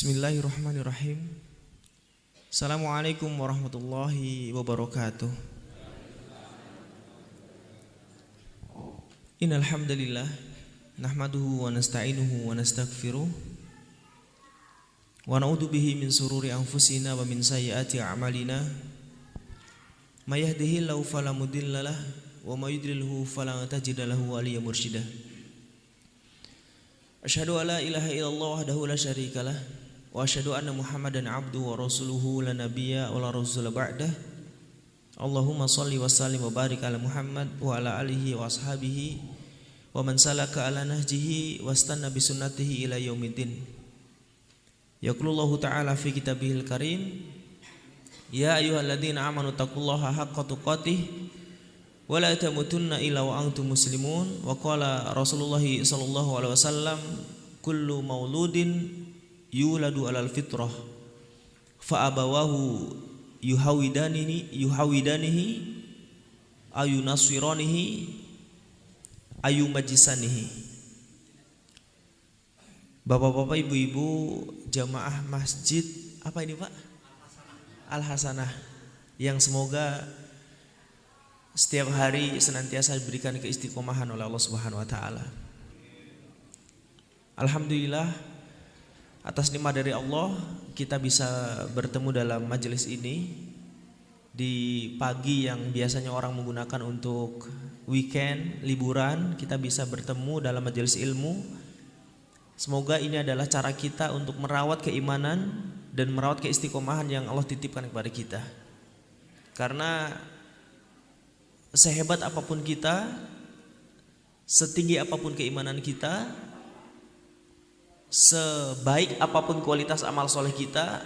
Bismillahirrahmanirrahim. Assalamualaikum warahmatullahi wabarakatuh. Innal hamdalillah nahmaduhu wa nasta'inuhu wa nastaghfiruh wa na'udzu bihi min sururi anfusina wa min sayyiati a'malina. May yahdihillahu fala mudhillalah wa may yudlilhu fala tajida lahu waliyyan mursyida. Asyhadu an la ilaha illallah wahdahu la syarikalah wa asyhadu anna Muhammadan abduhu wa rasuluhu la nabiyya wa la rasula ba'dah. Allahumma shalli wa sallim wa barik ala Muhammad wa ala alihi wa ashabihi wa man salaka ala nahjihi wastanna bi sunnatihi ila yaumiddin. Yaqulullahu ta'ala fi kitabihil karim, ya ayyuhalladzina amanu taqullaha haqqa tuqatih wa la tamutunna illa wa antum muslimun. Wa qala Rasulullah sallallahu alaihi wasallam, kullu mauludin yuladu alal fitrah fa abawahu yuhawidanihi ayu nasiranihi ayu majisanihi. Bapak-bapak, ibu-ibu, jamaah masjid apa ini Pak? Al-Hasanah, yang semoga setiap hari senantiasa diberikan keistiqomahan oleh Allah Subhanahu wa taala. Alhamdulillah, atas nikmat dari Allah kita bisa bertemu dalam majelis ini di pagi yang biasanya orang menggunakan untuk weekend, liburan. Kita bisa bertemu dalam majelis ilmu. Semoga ini adalah cara kita untuk merawat keimanan dan merawat keistiqomahan yang Allah titipkan kepada kita. Karena sehebat apapun kita, setinggi apapun keimanan kita, sebaik apapun kualitas amal soleh kita,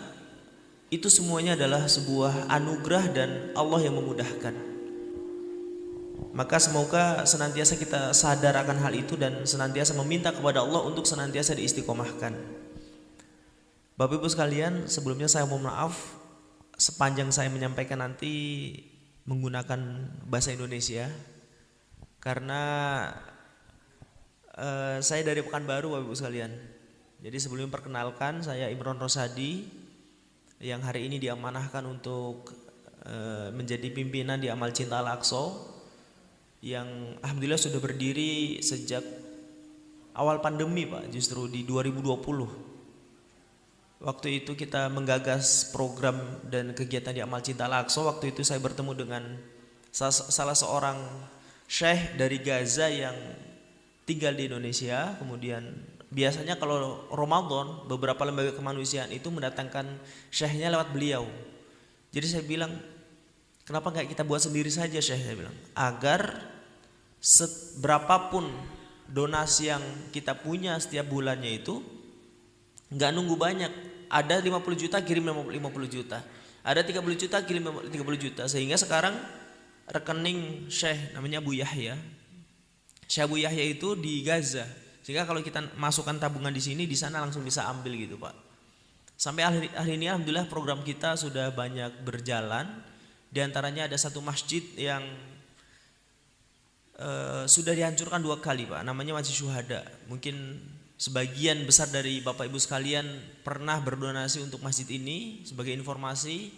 itu semuanya adalah sebuah anugerah dan Allah yang memudahkan. Maka semoga senantiasa kita sadar akan hal itu dan senantiasa meminta kepada Allah untuk senantiasa diistiqomahkan. Bapak Ibu sekalian, sebelumnya saya mohon maaf sepanjang saya menyampaikan nanti menggunakan bahasa Indonesia, karena saya dari Pekanbaru Bapak Ibu sekalian. Jadi sebelum perkenalkan, saya Imron Rosadi yang hari ini diamanahkan untuk menjadi pimpinan di Amal Cinta Al-Aqsa, yang alhamdulillah sudah berdiri sejak awal pandemi Pak, justru di 2020. Waktu itu kita menggagas program dan kegiatan di Amal Cinta Al-Aqsa. Waktu itu saya bertemu dengan salah seorang syekh dari Gaza yang tinggal di Indonesia. Kemudian biasanya kalau Ramadan beberapa lembaga kemanusiaan itu mendatangkan syekhnya lewat beliau. Jadi saya bilang, kenapa nggak kita buat sendiri saja Syekh, saya bilang, agar berapapun donasi yang kita punya setiap bulannya itu nggak nunggu banyak. Ada 50 juta kirim 50 juta, ada 30 juta kirim 30 juta. Sehingga sekarang rekening Syekh namanya Abu Yahya, Syekh Abu Yahya itu di Gaza. Sehingga kalau kita masukkan tabungan di sini, di sana langsung bisa ambil gitu Pak. Sampai hari ini alhamdulillah program kita sudah banyak berjalan. Di antaranya ada satu masjid yang sudah dihancurkan 2 kali Pak, namanya Masjid Syuhada. Mungkin sebagian besar dari Bapak Ibu sekalian pernah berdonasi untuk masjid ini. Sebagai informasi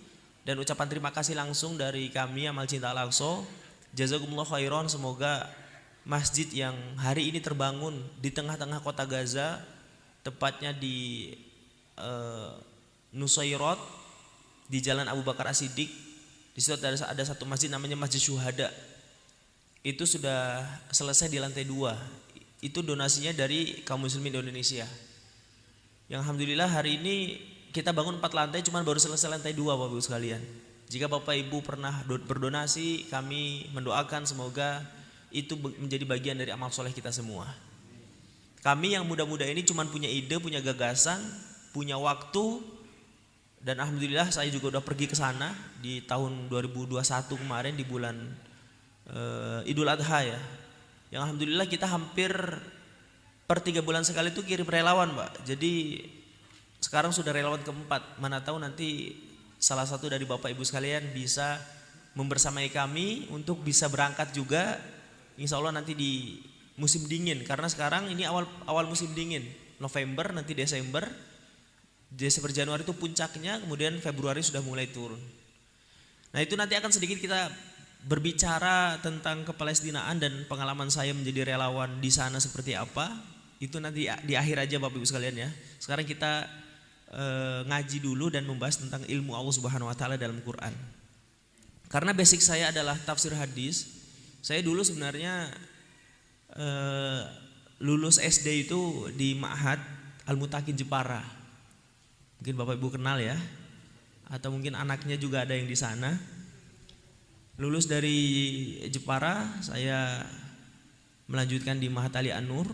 dan ucapan terima kasih langsung dari kami Amal Cinta Al-Aqsa, jazakumullah khairan. Semoga masjid yang hari ini terbangun di tengah-tengah kota Gaza, tepatnya di Nusairat, di Jalan Abu Bakar As-Siddiq. Di situ ada satu masjid namanya Masjid Syuhada. Itu sudah selesai di lantai 2. Itu donasinya dari kaum muslimin di Indonesia. Yang alhamdulillah hari ini kita bangun 4 lantai, cuman baru selesai lantai 2 Bapak Ibu sekalian. Jika Bapak Ibu pernah berdonasi, kami mendoakan semoga itu menjadi bagian dari amal soleh kita semua. Kami yang muda-muda ini cuman punya ide, punya gagasan, punya waktu. Dan alhamdulillah saya juga udah pergi ke sana di tahun 2021 kemarin di bulan Idul Adha ya. Yang alhamdulillah kita hampir per 3 bulan sekali itu kirim relawan Pak. Jadi sekarang sudah relawan keempat. Mana tahu nanti salah satu dari Bapak Ibu sekalian bisa membersamai kami untuk bisa berangkat juga, insya Allah nanti di musim dingin. Karena sekarang ini awal musim dingin, November nanti Desember Desember Januari itu puncaknya, kemudian Februari sudah mulai turun. Nah itu nanti akan sedikit kita berbicara tentang kepalestinaan dan pengalaman saya menjadi relawan di sana seperti apa. Itu nanti di akhir aja Bapak Ibu sekalian ya. Sekarang kita ngaji dulu dan membahas tentang ilmu Allah Subhanahu wa taala dalam Quran. Karena basic saya adalah tafsir hadis. Saya dulu sebenarnya lulus SD itu di Ma'had Al-Mutakin Jepara. Mungkin Bapak Ibu kenal ya, atau mungkin anaknya juga ada yang di sana. Lulus dari Jepara, saya melanjutkan di Ma'had Ali An-Nur.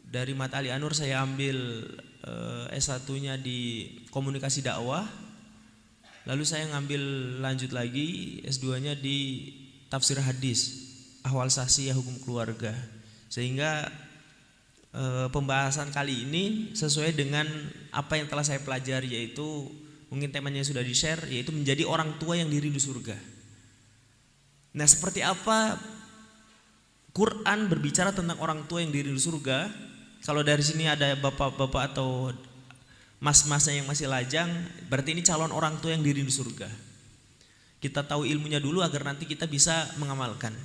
Dari Ma'had Ali An-Nur saya ambil S1-nya di Komunikasi Dakwah. Lalu saya ngambil lanjut lagi S2-nya di Tafsir Hadis, Ahwal Sahsiyah Hukum Keluarga. Sehingga pembahasan kali ini sesuai dengan apa yang telah saya pelajari, yaitu mungkin temanya sudah di-share, yaitu menjadi orang tua yang dirindu surga. Nah, seperti apa Quran berbicara tentang orang tua yang dirindu surga? Kalau dari sini ada bapak-bapak atau mas-masnya yang masih lajang, berarti ini calon orang tua yang dirindu surga. Kita tahu ilmunya dulu agar nanti kita bisa mengamalkan.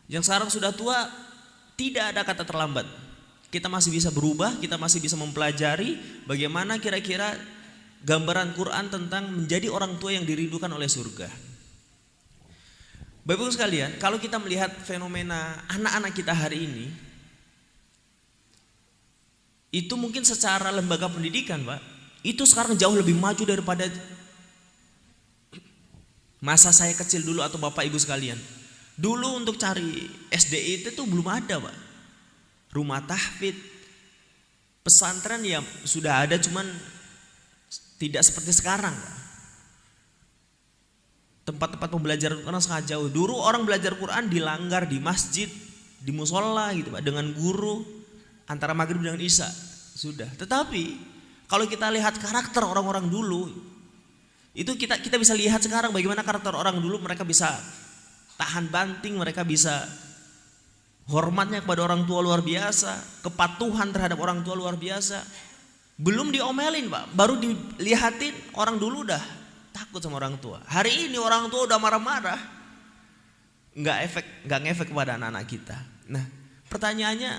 Yang sekarang sudah tua, tidak ada kata terlambat. Kita masih bisa berubah, kita masih bisa mempelajari bagaimana kira-kira gambaran Quran tentang menjadi orang tua yang dirindukan oleh surga. Bapak Ibu sekalian, kalau kita melihat fenomena anak-anak kita hari ini, itu mungkin secara lembaga pendidikan Pak, itu sekarang jauh lebih maju daripada masa saya kecil dulu atau Bapak Ibu sekalian. Dulu untuk cari SDI itu tuh belum ada Pak. Rumah tahfidz, pesantren ya sudah ada, cuman tidak seperti sekarang Pak. Tempat-tempat pembelajaran Quran sangat jauh. Dulu orang belajar Quran dilanggar di masjid, di musola gitu Pak, dengan guru antara maghrib dengan isya sudah. Tetapi kalau kita lihat karakter orang-orang dulu, itu kita bisa lihat sekarang bagaimana karakter orang dulu. Mereka bisa tahan banting, mereka bisa hormatnya kepada orang tua luar biasa, kepatuhan terhadap orang tua luar biasa. Belum diomelin Pak, baru dilihatin orang dulu udah takut sama orang tua. Hari ini orang tua udah marah-marah, nggak ngefek kepada anak-anak kita. Nah, pertanyaannya,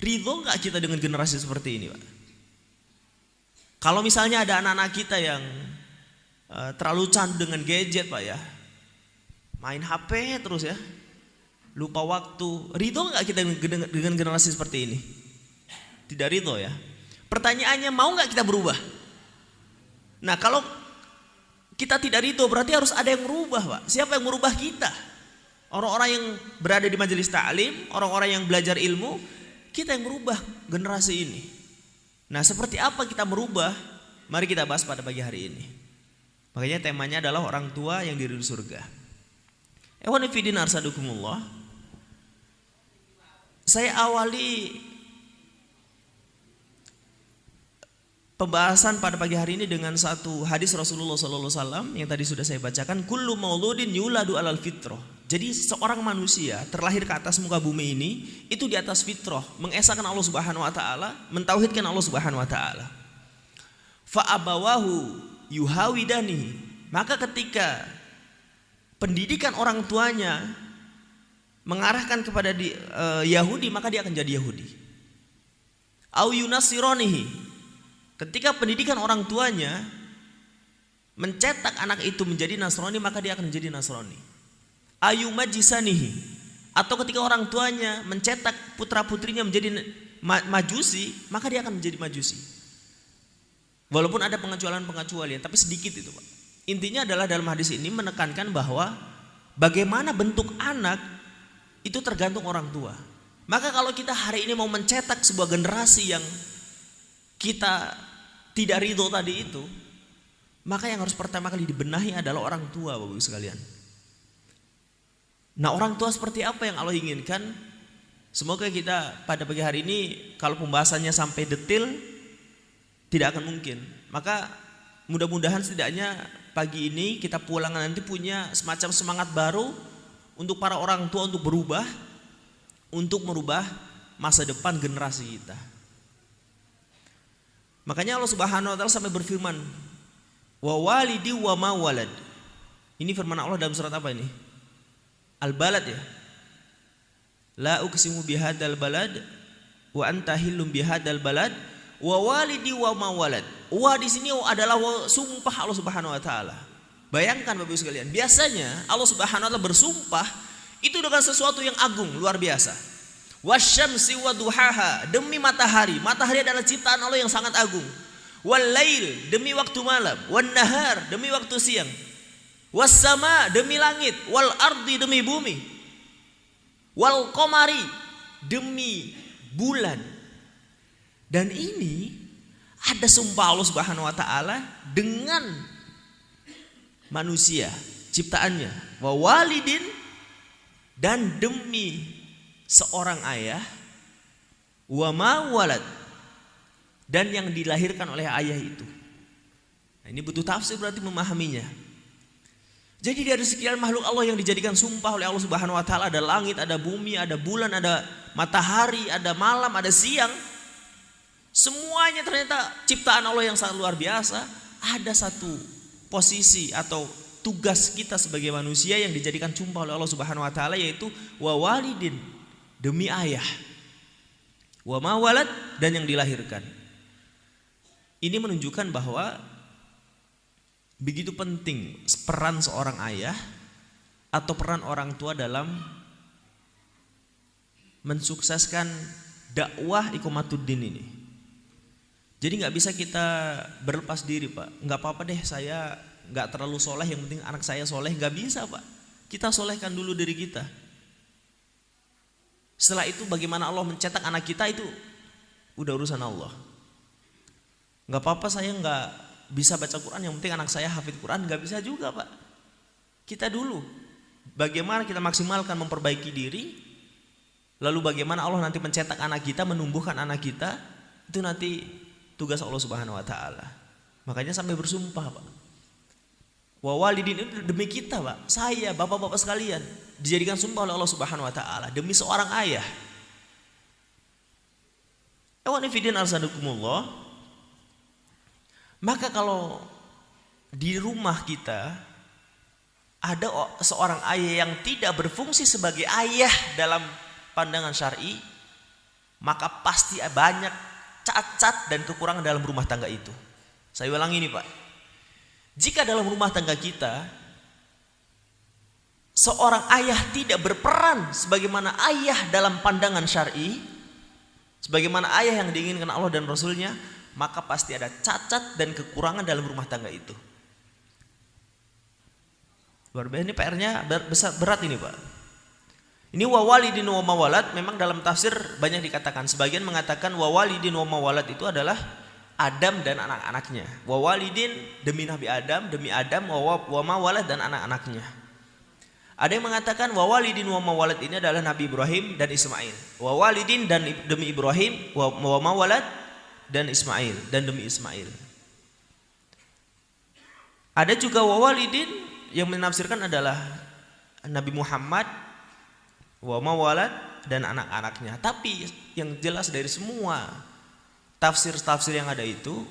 ridho nggak kita dengan generasi seperti ini Pak? Kalau misalnya ada anak-anak kita yang terlalu candu dengan gadget Pak ya, main HP terus ya, lupa waktu, ridho nggak kita dengan generasi seperti ini? Tidak ridho ya. Pertanyaannya, mau nggak kita berubah? Nah, kalau kita tidak ridho berarti harus ada yang merubah Pak. Siapa yang merubah kita? Orang-orang yang berada di majelis ta'lim, orang-orang yang belajar ilmu, kita yang merubah generasi ini. Nah, seperti apa kita merubah? Mari kita bahas pada pagi hari ini. Makanya temanya adalah orang tua yang dirindu surga. Ikhwani fillah arsadukumullah. Saya awali pembahasan pada pagi hari ini dengan satu hadis Rasulullah SAW yang tadi sudah saya bacakan. Kullu mauludin yuladu alal fitrah. Jadi seorang manusia terlahir ke atas muka bumi ini itu di atas fitrah, mengesahkan Allah Subhanahu wa taala, mentauhidkan Allah Subhanahu wa taala. Fa abawahu yuhawidani. Maka ketika pendidikan orang tuanya mengarahkan kepada Yahudi, maka dia akan jadi Yahudi. Au yunasironihi. Ketika pendidikan orang tuanya mencetak anak itu menjadi Nasrani, maka dia akan menjadi Nasrani. Ayu majisanihi. Atau ketika orang tuanya mencetak putra putrinya menjadi Majusi, maka dia akan menjadi Majusi. Walaupun ada pengecualian-pengecualian, tapi sedikit itu Pak. Intinya adalah dalam hadis ini menekankan bahwa bagaimana bentuk anak itu tergantung orang tua. Maka kalau kita hari ini mau mencetak sebuah generasi yang kita tidak ridho tadi itu, maka yang harus pertama kali dibenahi adalah orang tua Bapak Ibu sekalian. Nah, orang tua seperti apa yang Allah inginkan? Semoga kita pada pagi hari ini kalau pembahasannya sampai detail tidak akan mungkin. Maka mudah-mudahan setidaknya pagi ini kita pulang nanti punya semacam semangat baru untuk para orang tua untuk berubah, untuk merubah masa depan generasi kita. Makanya Allah Subhanahu wa taala sampai berfirman, wa walidi wa ma walad. Ini firman Allah dalam surat apa ini? Al-Balad ya. La uqsimu bihadzal balad wa anta hillum bihadzal balad wa walidi wa ma walad. Wa di sini adalah sumpah Allah Subhanahu wa taala. Bayangkan Bapak Ibu sekalian, biasanya Allah Subhanahu wa taala bersumpah itu dengan sesuatu yang agung, luar biasa. Wasyamsi wa duhaha, demi matahari. Matahari adalah ciptaan Allah yang sangat agung. Wal lail, demi waktu malam. Wan nahar, demi waktu siang. Was sama, demi langit. Wal ardi, demi bumi. Wal qamari, demi bulan. Dan ini ada sumpah Allah Subhanahu wa taala dengan manusia, ciptaannya. Wa walidin, dan demi seorang ayah, wa ma walad, dan yang dilahirkan oleh ayah itu. Nah, ini butuh tafsir berarti memahaminya. Jadi dari sekian makhluk Allah yang dijadikan sumpah oleh Allah Subhanahu wa taala, ada langit, ada bumi, ada bulan, ada matahari, ada malam, ada siang. Semuanya ternyata ciptaan Allah yang sangat luar biasa. Ada satu posisi atau tugas kita sebagai manusia yang dijadikan sumpah oleh Allah Subhanahu wa taala, yaitu wa walidin, demi ayah, wa ma walad, dan yang dilahirkan. Ini menunjukkan bahwa begitu penting peran seorang ayah atau peran orang tua dalam mensukseskan dakwah iqamatuddin ini. Jadi nggak bisa kita berlepas diri, Pak. Nggak apa-apa deh, saya nggak terlalu soleh, yang penting anak saya soleh. Nggak bisa, Pak. Kita solehkan dulu diri kita. Setelah itu bagaimana Allah mencetak anak kita itu udah urusan Allah. Nggak apa-apa saya nggak bisa baca Quran, yang penting anak saya hafid Quran. Nggak bisa juga, Pak. Kita dulu bagaimana kita maksimalkan memperbaiki diri, lalu bagaimana Allah nanti mencetak anak kita, menumbuhkan anak kita, itu nanti tugas Allah Subhanahu wa taala. Makanya sampai bersumpah, Pak. Wa walidin itu demi kita, Pak. Saya, bapak-bapak sekalian, dijadikan sumpah oleh Allah Subhanahu wa taala demi seorang ayah. Ikhwani fillah arsadukumullah. Maka kalau di rumah kita ada seorang ayah yang tidak berfungsi sebagai ayah dalam pandangan syar'i, maka pasti banyak cacat dan kekurangan dalam rumah tangga itu. Saya ulangi ini, Pak. Jika dalam rumah tangga kita seorang ayah tidak berperan sebagaimana ayah dalam pandangan syar'i, sebagaimana ayah yang diinginkan Allah dan Rasulnya, maka pasti ada cacat dan kekurangan dalam rumah tangga itu. Luar biasa, ini PR-nya berat ini, Pak. Ini wa walidin wa mawalad, memang dalam tafsir banyak dikatakan. Sebagian mengatakan wa walidin wa mawalad itu adalah Adam dan anak-anaknya. Wa walidin demi Nabi Adam, demi Adam, wa mawalad dan anak-anaknya. Ada yang mengatakan wa walidin wa mawalad ini adalah Nabi Ibrahim dan Ismail. Wa walidin dan demi Ibrahim, wa mawalad dan Ismail, dan demi Ismail. Ada juga wa walidin yang menafsirkan adalah Nabi Muhammad, wa mawalad dan anak-anaknya. Tapi yang jelas dari semua tafsir-tafsir yang ada itu,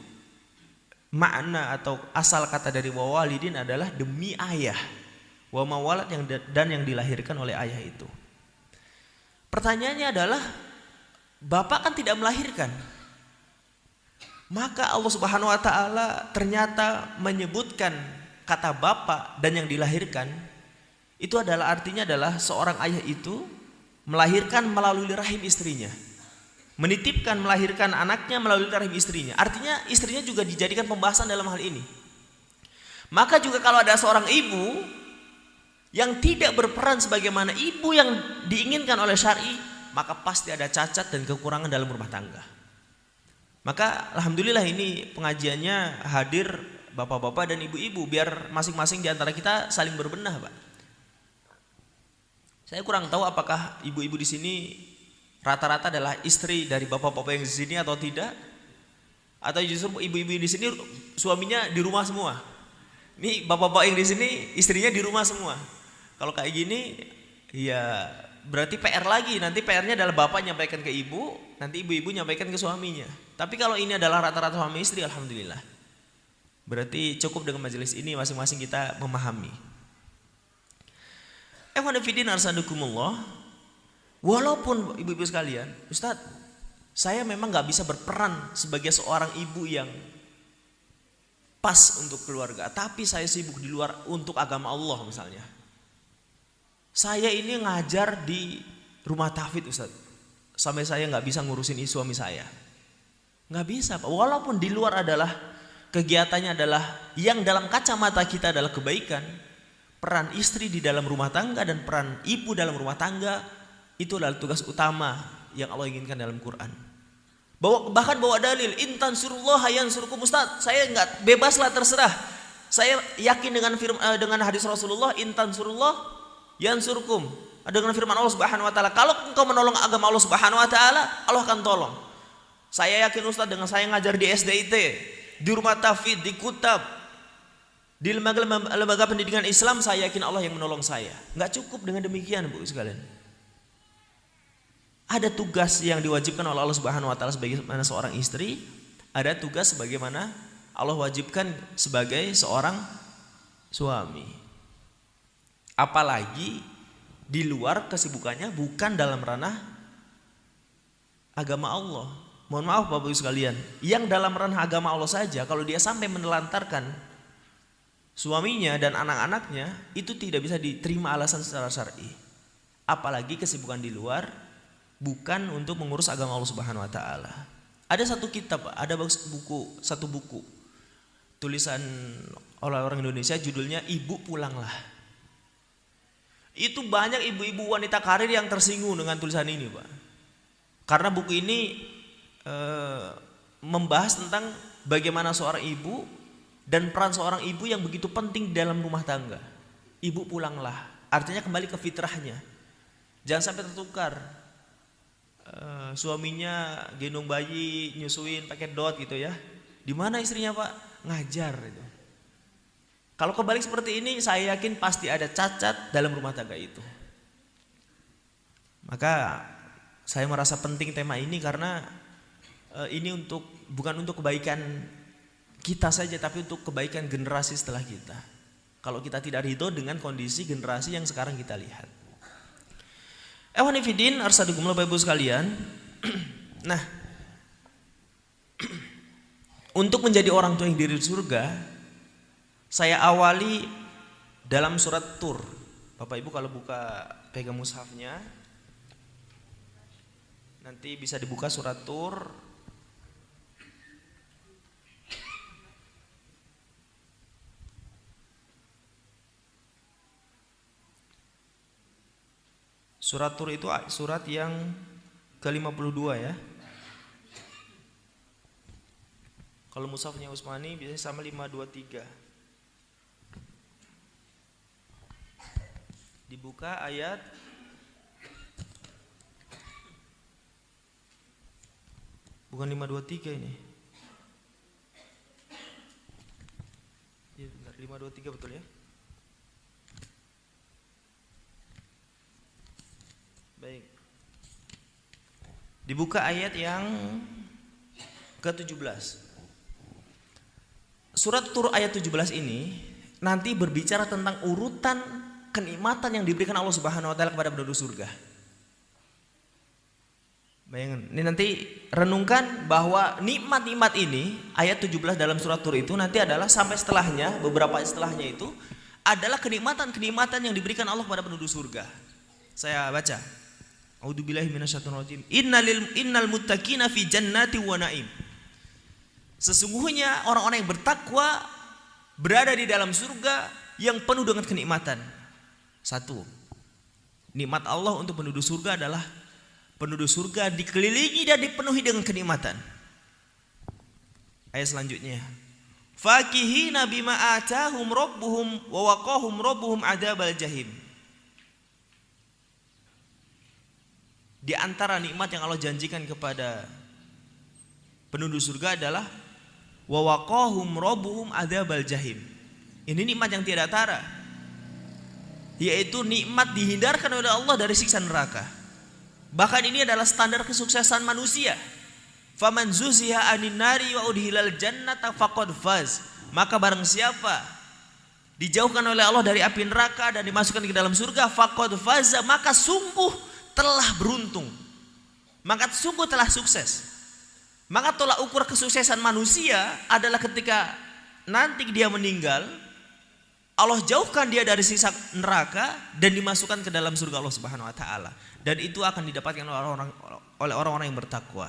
makna atau asal kata dari wa walidin adalah demi ayah, wa mawalad dan yang dilahirkan oleh ayah itu. Pertanyaannya adalah, bapak kan tidak melahirkan, maka Allah Subhanahu wa taala ternyata menyebutkan kata bapak dan yang dilahirkan. Itu adalah artinya adalah seorang ayah itu melahirkan melalui rahim istrinya, menitipkan melahirkan anaknya melalui rahim istrinya. Artinya istrinya juga dijadikan pembahasan dalam hal ini. Maka juga kalau ada seorang ibu yang tidak berperan sebagaimana ibu yang diinginkan oleh syar'i, maka pasti ada cacat dan kekurangan dalam rumah tangga. Maka alhamdulillah ini pengajiannya hadir bapak-bapak dan ibu-ibu, biar masing-masing di antara kita saling berbenah, Pak. Saya kurang tahu apakah ibu-ibu di sini rata-rata adalah istri dari bapak-bapak yang di sini atau tidak, atau justru ibu-ibu di sini suaminya di rumah semua. Ini bapak-bapak yang di sini istrinya di rumah semua. Kalau kayak gini, ya berarti PR lagi. Nanti PR-nya adalah bapak nyampaikan ke ibu, nanti ibu-ibu nyampaikan ke suaminya. Tapi kalau ini adalah rata-rata suami istri, alhamdulillah. Berarti cukup dengan majelis ini masing-masing kita memahami. Ikhwan fillah arsadukumullah. Walaupun ibu-ibu sekalian, Ustadz, saya memang nggak bisa berperan sebagai seorang ibu yang pas untuk keluarga, tapi saya sibuk di luar untuk agama Allah misalnya. Saya ini ngajar di rumah tahfidz Ustadz, sampai saya nggak bisa ngurusin suami saya. Nggak bisa Pak, walaupun di luar adalah kegiatannya adalah yang dalam kacamata kita adalah kebaikan. Peran istri di dalam rumah tangga dan peran ibu dalam rumah tangga itu adalah tugas utama yang Allah inginkan dalam Quran. Bahkan bawa dalil, intan surullah yansurkum. Ustaz, saya nggak bebaslah terserah. Saya yakin dengan hadis Rasulullah, intan surullah yansurkum. Dengan firman Allah Subhanahu wa taala, kalau engkau menolong agama Allah Subhanahu wa taala, Allah akan tolong. Saya yakin Ustaz, dengan saya ngajar di SDIT, di rumah tahfidz, di kutab, di lembaga pendidikan Islam, saya yakin Allah yang menolong saya. Nggak cukup dengan demikian, Bu sekalian. Ada tugas yang diwajibkan oleh Allah Subhanahu wa taala sebagaimana seorang istri, ada tugas sebagaimana Allah wajibkan sebagai seorang suami. Apalagi di luar kesibukannya bukan dalam ranah agama Allah. Mohon maaf Bapak Ibu sekalian, yang dalam ranah agama Allah saja kalau dia sampai menelantarkan suaminya dan anak-anaknya, itu tidak bisa diterima alasan secara syar'i. Apalagi kesibukan di luar bukan untuk mengurus agama Allah Subhanahu wa taala. Ada satu kitab, ada satu buku tulisan oleh orang Indonesia, judulnya Ibu Pulanglah. Itu banyak ibu-ibu wanita karir yang tersinggung dengan tulisan ini, Pak. Karena buku ini membahas tentang bagaimana seorang ibu dan peran seorang ibu yang begitu penting dalam rumah tangga. Ibu pulanglah, artinya kembali ke fitrahnya. Jangan sampai tertukar. Suaminya gendong bayi, nyusuin pakai dot gitu ya. Di mana istrinya Pak? Ngajar itu. Kalau kebalik seperti ini, saya yakin pasti ada cacat dalam rumah tangga itu. Maka saya merasa penting tema ini karena ini bukan untuk kebaikan kita saja, tapi untuk kebaikan generasi setelah kita. Kalau kita tidak ridho dengan kondisi generasi yang sekarang kita lihat. Ehwani fiddin arsadukumullah Bapak Ibu sekalian. Nah, untuk menjadi orang tua yang diri surga, saya awali dalam surat Tur. Bapak Ibu kalau buka pegang mushafnya, nanti bisa dibuka surat Tur. Surat Tur itu surat yang ke-52 ya. Kalau mushafnya Utsmani biasanya sama 523. Dibuka ayat bukan 523 ini. Ya benar, 523 betul ya. Baik. Dibuka ayat yang ke-17. Surat Tur ayat 17 ini nanti berbicara tentang urutan kenikmatan yang diberikan Allah Subhanahu wa taala kepada penduduk surga. Bayangkan, ini nanti renungkan bahwa nikmat-nikmat ini ayat 17 dalam surat Tur itu nanti adalah sampai setelahnya, beberapa setelahnya itu adalah kenikmatan-kenikmatan yang diberikan Allah kepada penduduk surga. Saya baca. A'udzubillahi minasyaitonir rajim. Innal muttaqina fi jannati wa na'im. Sesungguhnya orang-orang yang bertakwa berada di dalam surga yang penuh dengan kenikmatan. Satu, nikmat Allah untuk penduduk surga adalah penduduk surga dikelilingi dan dipenuhi dengan kenikmatan. Ayat selanjutnya, fakihina bima atahum rabbuhum wa waqahum rabbuhum adzabal jahim. Di antara nikmat yang Allah janjikan kepada penduduk surga adalah wa waqahum rabbuhum adzabal jahim. Ini nikmat yang tiada tara. yaitu nikmat dihindarkan oleh Allah dari siksa neraka. Bahkan ini adalah standar kesuksesan manusia. Faman zuziha anin nari wa udhilal jannata faqad faz. Maka barang siapa dijauhkan oleh Allah dari api neraka dan dimasukkan ke dalam surga, faqad faza, maka sungguh telah beruntung. Maka sungguh telah sukses. Maka tolak ukur kesuksesan manusia adalah ketika nanti dia meninggal, Allah jauhkan dia dari siksa neraka dan dimasukkan ke dalam surga Allah Subhanahu wa taala. Dan itu akan didapatkan oleh orang-orang yang bertakwa.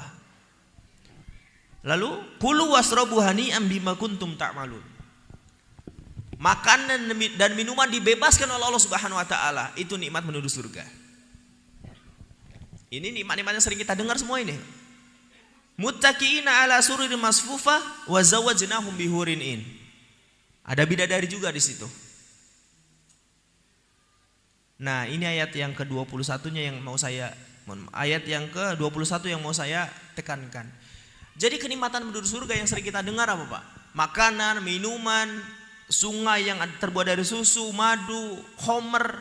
Lalu kulu wasrabu hani'an bima kuntum ta'malun. Makanan dan minuman dibebaskan oleh Allah Subhanahu wa taala, itu nikmat menuju surga. Ini nikmat-nikmat yang sering kita dengar semua ini. Muttaqiina ala sururin masfufa wa zawwajnahum bihurin in. Ada bidadari juga di situ. Nah, ini ayat yang ke-21-nya yang mau saya tekankan. Jadi kenikmatan menuju surga yang sering kita dengar apa, Pak? Makanan, minuman, sungai yang terbuat dari susu, madu, khamr,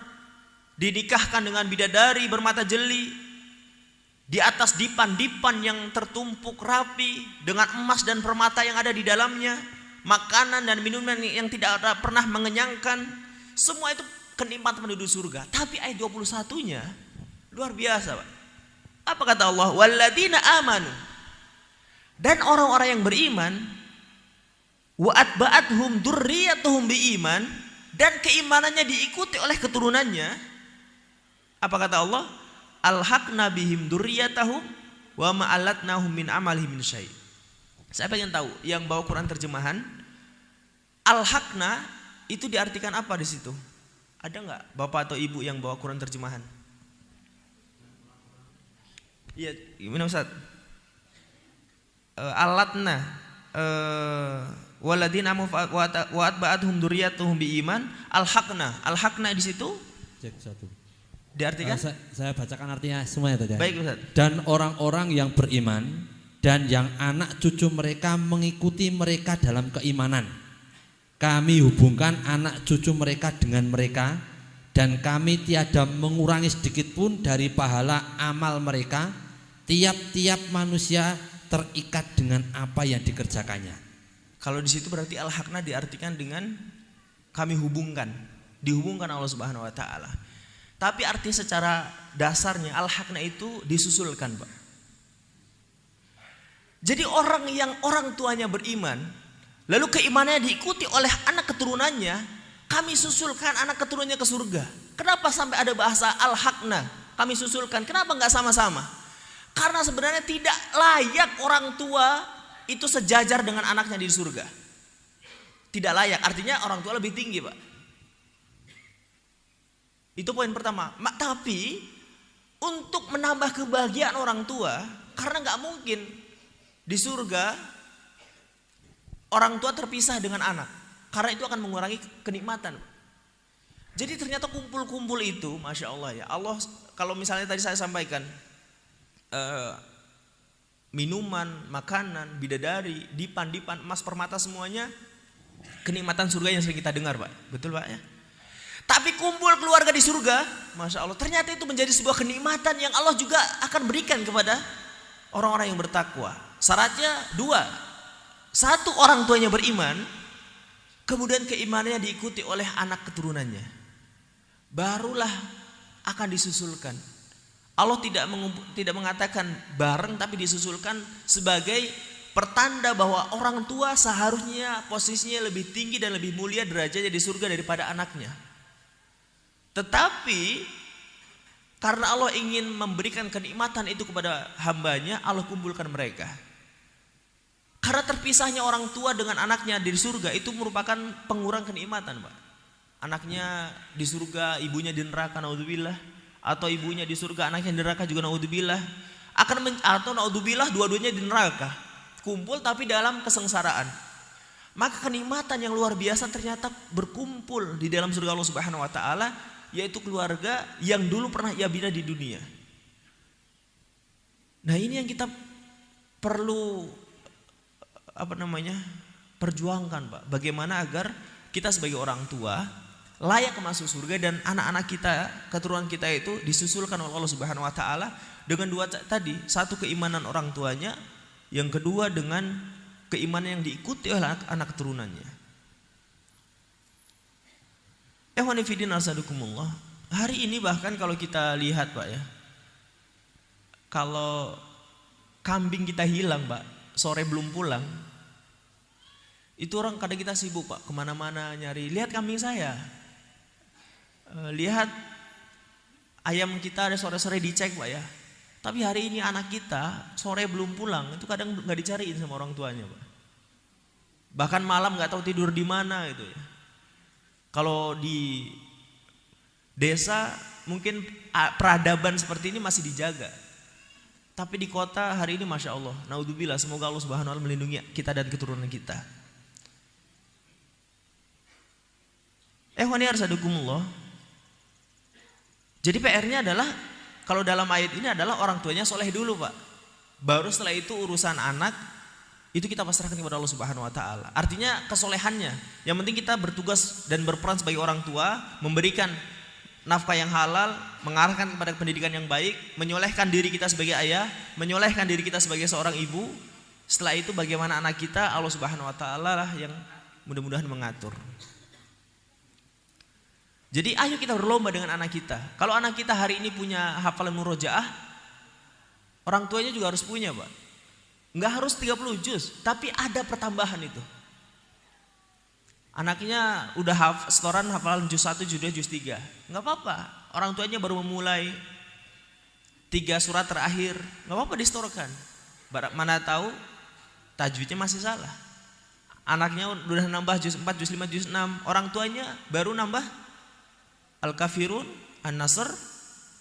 dinikahkan dengan bidadari bermata jeli, di atas dipan-dipan yang tertumpuk rapi dengan emas dan permata yang ada di dalamnya, makanan dan minuman yang tidak pernah mengenyangkan, semua itu kenikmatan menuju surga. Tapi ayat 21-nya luar biasa, Pak. Apa kata Allah? Walladzina amanu, dan orang-orang yang beriman, wa atba'athum dzurriyyatuhum biiman, dan keimanannya diikuti oleh keturunannya. Apa kata Allah? Alhaqna bihim dzurriyyatahum wa ma alatnahum min amalihim min syai'. Saya pengen tahu yang bawa Quran terjemahan, alhaqna itu diartikan apa di situ? Ada nggak bapak atau ibu yang bawa Quran terjemahan? Iya, gimana Ustaz? Alatna waladina wa atba'athum dzurriyyatuhum biiman, alhaqna di situ cek satu diartikan? Saya bacakan artinya semuanya tadi. Baik Ustaz. Dan orang-orang yang beriman dan yang anak cucu mereka mengikuti mereka dalam keimanan, kami hubungkan anak cucu mereka dengan mereka, dan kami tiada mengurangi sedikit pun dari pahala amal mereka. Tiap-tiap manusia terikat dengan apa yang dikerjakannya. Kalau di situ berarti al-haqna diartikan dengan kami hubungkan, dihubungkan Allah Subhanahu wa taala. Tapi arti secara dasarnya al-haqna itu disusulkan, Pak. Jadi orang yang orang tuanya beriman, lalu keimanannya diikuti oleh anak keturunannya, kami susulkan anak keturunannya ke surga. Kenapa sampai ada bahasa al-haqna? Kami susulkan. Kenapa enggak sama-sama? Karena sebenarnya tidak layak orang tua itu sejajar dengan anaknya di surga. Tidak layak, artinya orang tua lebih tinggi, Pak. Itu poin pertama. Tapi untuk menambah kebahagiaan orang tua, karena nggak mungkin di surga orang tua terpisah dengan anak, karena itu akan mengurangi kenikmatan. Jadi ternyata kumpul-kumpul itu, masya Allah ya Allah. Kalau misalnya tadi saya sampaikan minuman, makanan, bidadari, dipan-dipan, emas, permata, semuanya kenikmatan surga yang sering kita dengar, Pak. Betul, Pak ya? Tapi kumpul keluarga di surga, masya Allah, ternyata itu menjadi sebuah kenikmatan yang Allah juga akan berikan kepada orang-orang yang bertakwa. Syaratnya dua. Satu, orang tuanya beriman, kemudian keimanannya diikuti oleh anak keturunannya. Barulah akan disusulkan. Allah tidak mengatakan bareng, tapi disusulkan sebagai pertanda bahwa orang tua seharusnya posisinya lebih tinggi dan lebih mulia derajatnya di surga daripada anaknya. Tetapi karena Allah ingin memberikan kenikmatan itu kepada hambanya, Allah kumpulkan mereka. Karena terpisahnya orang tua dengan anaknya di surga itu merupakan pengurang kenikmatan, Pak. Anaknya di surga, ibunya di neraka, naudzubillah. Atau ibunya di surga, anaknya di neraka juga, naudzubillah. Atau naudzubillah dua-duanya di neraka. Kumpul tapi dalam kesengsaraan. Maka kenikmatan yang luar biasa ternyata berkumpul di dalam surga Allah Subhanahu wa taala, yaitu keluarga yang dulu pernah ia bina di dunia. Nah, ini yang kita perlu perjuangkan, Pak. Bagaimana agar kita sebagai orang tua layak masuk surga, dan anak-anak kita, keturunan kita itu disusulkan oleh Allah Subhanahu wa taala dengan dua tadi, satu keimanan orang tuanya, yang kedua dengan keimanan yang diikuti oleh anak keturunannya. Ikhwani fillah asadukumullah. Hari ini bahkan kalau kita lihat Pak ya, kalau kambing kita hilang Pak, sore belum pulang, itu orang kadang kita sibuk Pak, kemana-mana nyari, lihat kambing saya, lihat ayam kita ada sore-sore dicek Pak ya. Tapi hari ini anak kita sore belum pulang, itu kadang nggak dicariin sama orang tuanya Pak. Bahkan malam nggak tahu tidur di mana gitu ya. Kalau di desa mungkin peradaban seperti ini masih dijaga. Tapi di kota hari ini Masya Allah, naudzubillah, semoga Allah Subhanahu wa taala melindungi kita dan keturunan kita. Ikhwani arsadukumullah. Jadi PR-nya adalah, kalau dalam ayat ini adalah orang tuanya soleh dulu Pak. Baru setelah itu urusan anak, itu kita pasrahkan kepada Allah Subhanahu wa taala. Artinya kesolehannya. Yang penting kita bertugas dan berperan sebagai orang tua, memberikan nafkah yang halal, mengarahkan kepada pendidikan yang baik, menyolehkan diri kita sebagai ayah, menyolehkan diri kita sebagai seorang ibu. Setelah itu bagaimana anak kita, Allah Subhanahu wa taala lah yang mudah-mudahan mengatur. Jadi ayo kita berlomba dengan anak kita. Kalau anak kita hari ini punya hafalan murojaah, orang tuanya juga harus punya Pak. Enggak harus 30 juz, tapi ada pertambahan itu. Anaknya udah setoran hafalan juz 1, juz 2, juz 3. Enggak apa-apa. Orang tuanya baru memulai 3 surat terakhir, enggak apa-apa distorkan. Mana tahu tajwidnya masih salah. Anaknya udah nambah juz 4, juz 5, juz 6. Orang tuanya baru nambah Al-Kafirun, An-Nasr,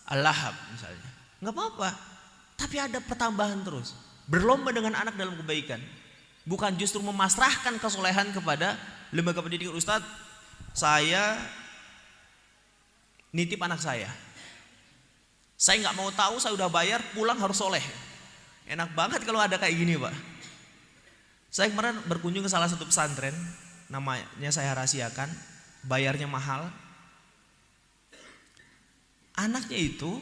Al-Lahab misalnya. Enggak apa-apa. Tapi ada pertambahan terus. Berlomba dengan anak dalam kebaikan. Bukan justru memasrahkan kesolehan kepada lembaga pendidikan. Ustadz, saya nitip anak saya. Saya nggak mau tahu, saya udah bayar, pulang harus soleh. Enak banget kalau ada kayak gini Pak. Saya kemarin berkunjung ke salah satu pesantren, namanya saya rahasiakan, bayarnya mahal. Anaknya itu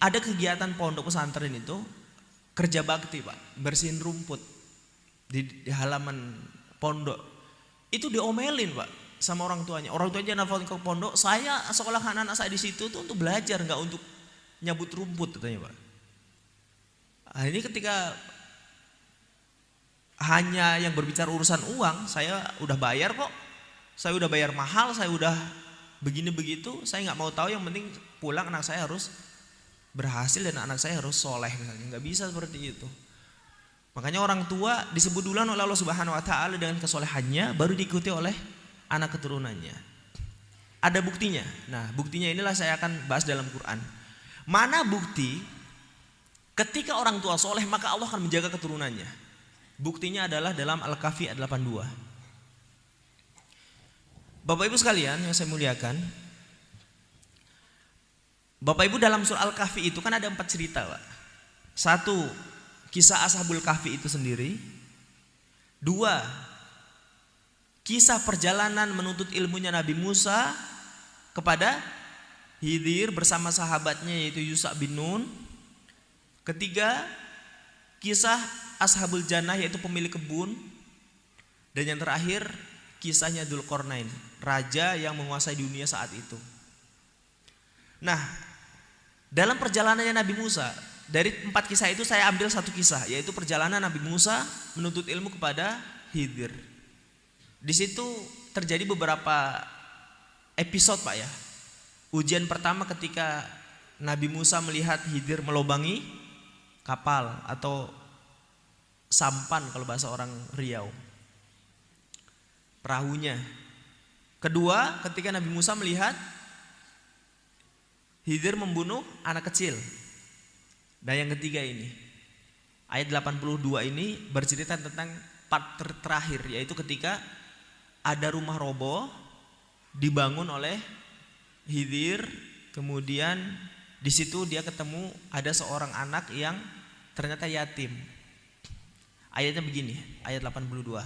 ada kegiatan pondok pesantren itu kerja bakti Pak, bersihin rumput di halaman pondok. Itu diomelin Pak sama orang tuanya. Orang tuanya nelfon ke pondok, saya sekolah anak saya di situ tuh untuk belajar, nggak untuk nyabut rumput katanya Pak. Nah, ini ketika hanya yang berbicara urusan uang, saya udah bayar kok, saya udah bayar mahal, saya udah begini begitu, saya nggak mau tahu, yang penting pulang anak saya harus berhasil dan anak saya harus soleh misalnya. Nggak bisa seperti itu. Makanya orang tua disebut duluan oleh Allah Subhanahu wa taala dengan kesolehannya, baru diikuti oleh anak keturunannya. Ada buktinya. Nah, buktinya inilah saya akan bahas dalam Quran. Mana bukti ketika orang tua soleh maka Allah akan menjaga keturunannya? Buktinya adalah dalam Al-Kahfi 82. Bapak Ibu sekalian yang saya muliakan, Bapak Ibu, dalam surah Al-Kahfi itu kan ada 4 cerita Pak. 1, kisah Ashabul Kahfi itu sendiri. 2, kisah perjalanan menuntut ilmunya Nabi Musa kepada Khidir bersama sahabatnya yaitu Yusha bin Nun. 3, kisah Ashabul Jannah yaitu pemilik kebun. Dan yang terakhir kisahnya Dzulqarnain, raja yang menguasai dunia saat itu. Nah, dalam perjalanannya Nabi Musa, dari 4 kisah itu saya ambil 1 kisah, yaitu perjalanan Nabi Musa menuntut ilmu kepada Khidir. Di situ terjadi beberapa episode Pak ya. Ujian pertama ketika Nabi Musa melihat Khidir melobangi kapal atau sampan kalau bahasa orang Riau, perahunya. Kedua, ketika Nabi Musa melihat Khidir membunuh anak kecil. Dan yang ketiga ini, ayat 82 ini bercerita tentang part terakhir, yaitu ketika ada rumah roboh dibangun oleh Khidir, kemudian di situ dia ketemu ada seorang anak yang ternyata yatim. Ayatnya begini, ayat 82.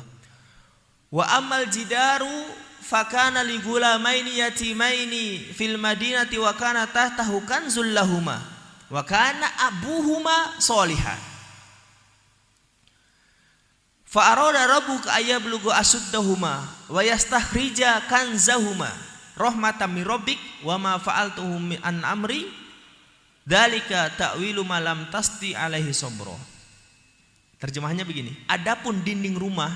Wa amal jidaru fakana li gulamaini yatimaini fil madinati wa kana tahtahu kanzul lahuma wa kana abuhuma sholihan. Fa arada rabbuka ayablughu asuddahuma wa yastakhrija kanzahuma rahmatan min rabbik wa ma fa'altuhu an amri dzalika ta'wilu ma lam tasti alaihi sabra. Terjemahannya begini, adapun dinding rumah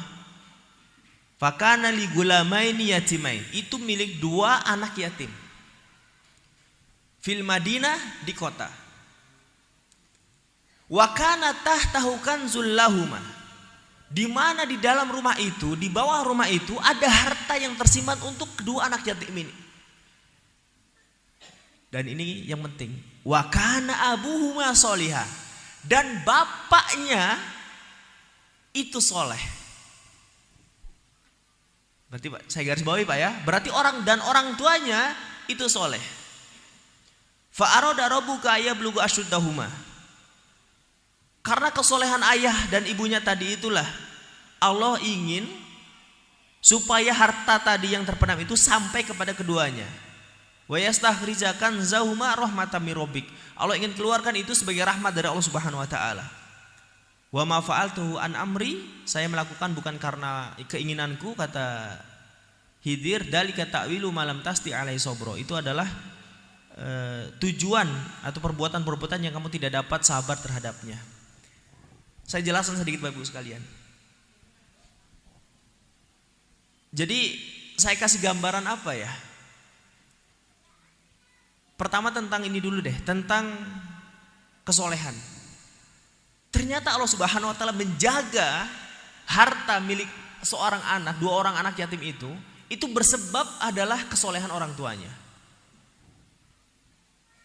fakana li gulamaini yatimain, itu milik dua anak yatim. Fil Madinah, di kota. Wa kana tahtahu kanzul lahuma, di mana di dalam rumah itu, di bawah rumah itu ada harta yang tersimpan untuk kedua anak yatim ini. Dan ini yang penting. Wa kana abuhuma sholihan, dan bapaknya itu soleh. Berarti Pak, saya garis bawahi Pak ya. Berarti orang tuanya itu soleh. Fa arada rabbuka ayablughu ashuddahuma. Karena kesolehan ayah dan ibunya tadi itulah Allah ingin supaya harta tadi yang terpendam itu sampai kepada keduanya. Wa yastakhrija kanzahuma rahmatan min rabbik. Allah ingin keluarkan itu sebagai rahmat dari Allah Subhanahu wa taala. Wa ma fa'altuhu an amri, saya melakukan bukan karena keinginanku, kata Khidir, dalika ta'wilu ma lam tasti alai sabra. Itu adalah tujuan atau perbuatan-perbuatan yang kamu tidak dapat sabar terhadapnya. Saya jelaskan sedikit Bapak Ibu sekalian. Jadi saya kasih gambaran apa ya? Pertama tentang ini dulu deh, tentang kesolehan. Ternyata Allah Subhanahu wa taala menjaga harta milik seorang anak, dua orang anak yatim itu bersebab adalah kesolehan orang tuanya.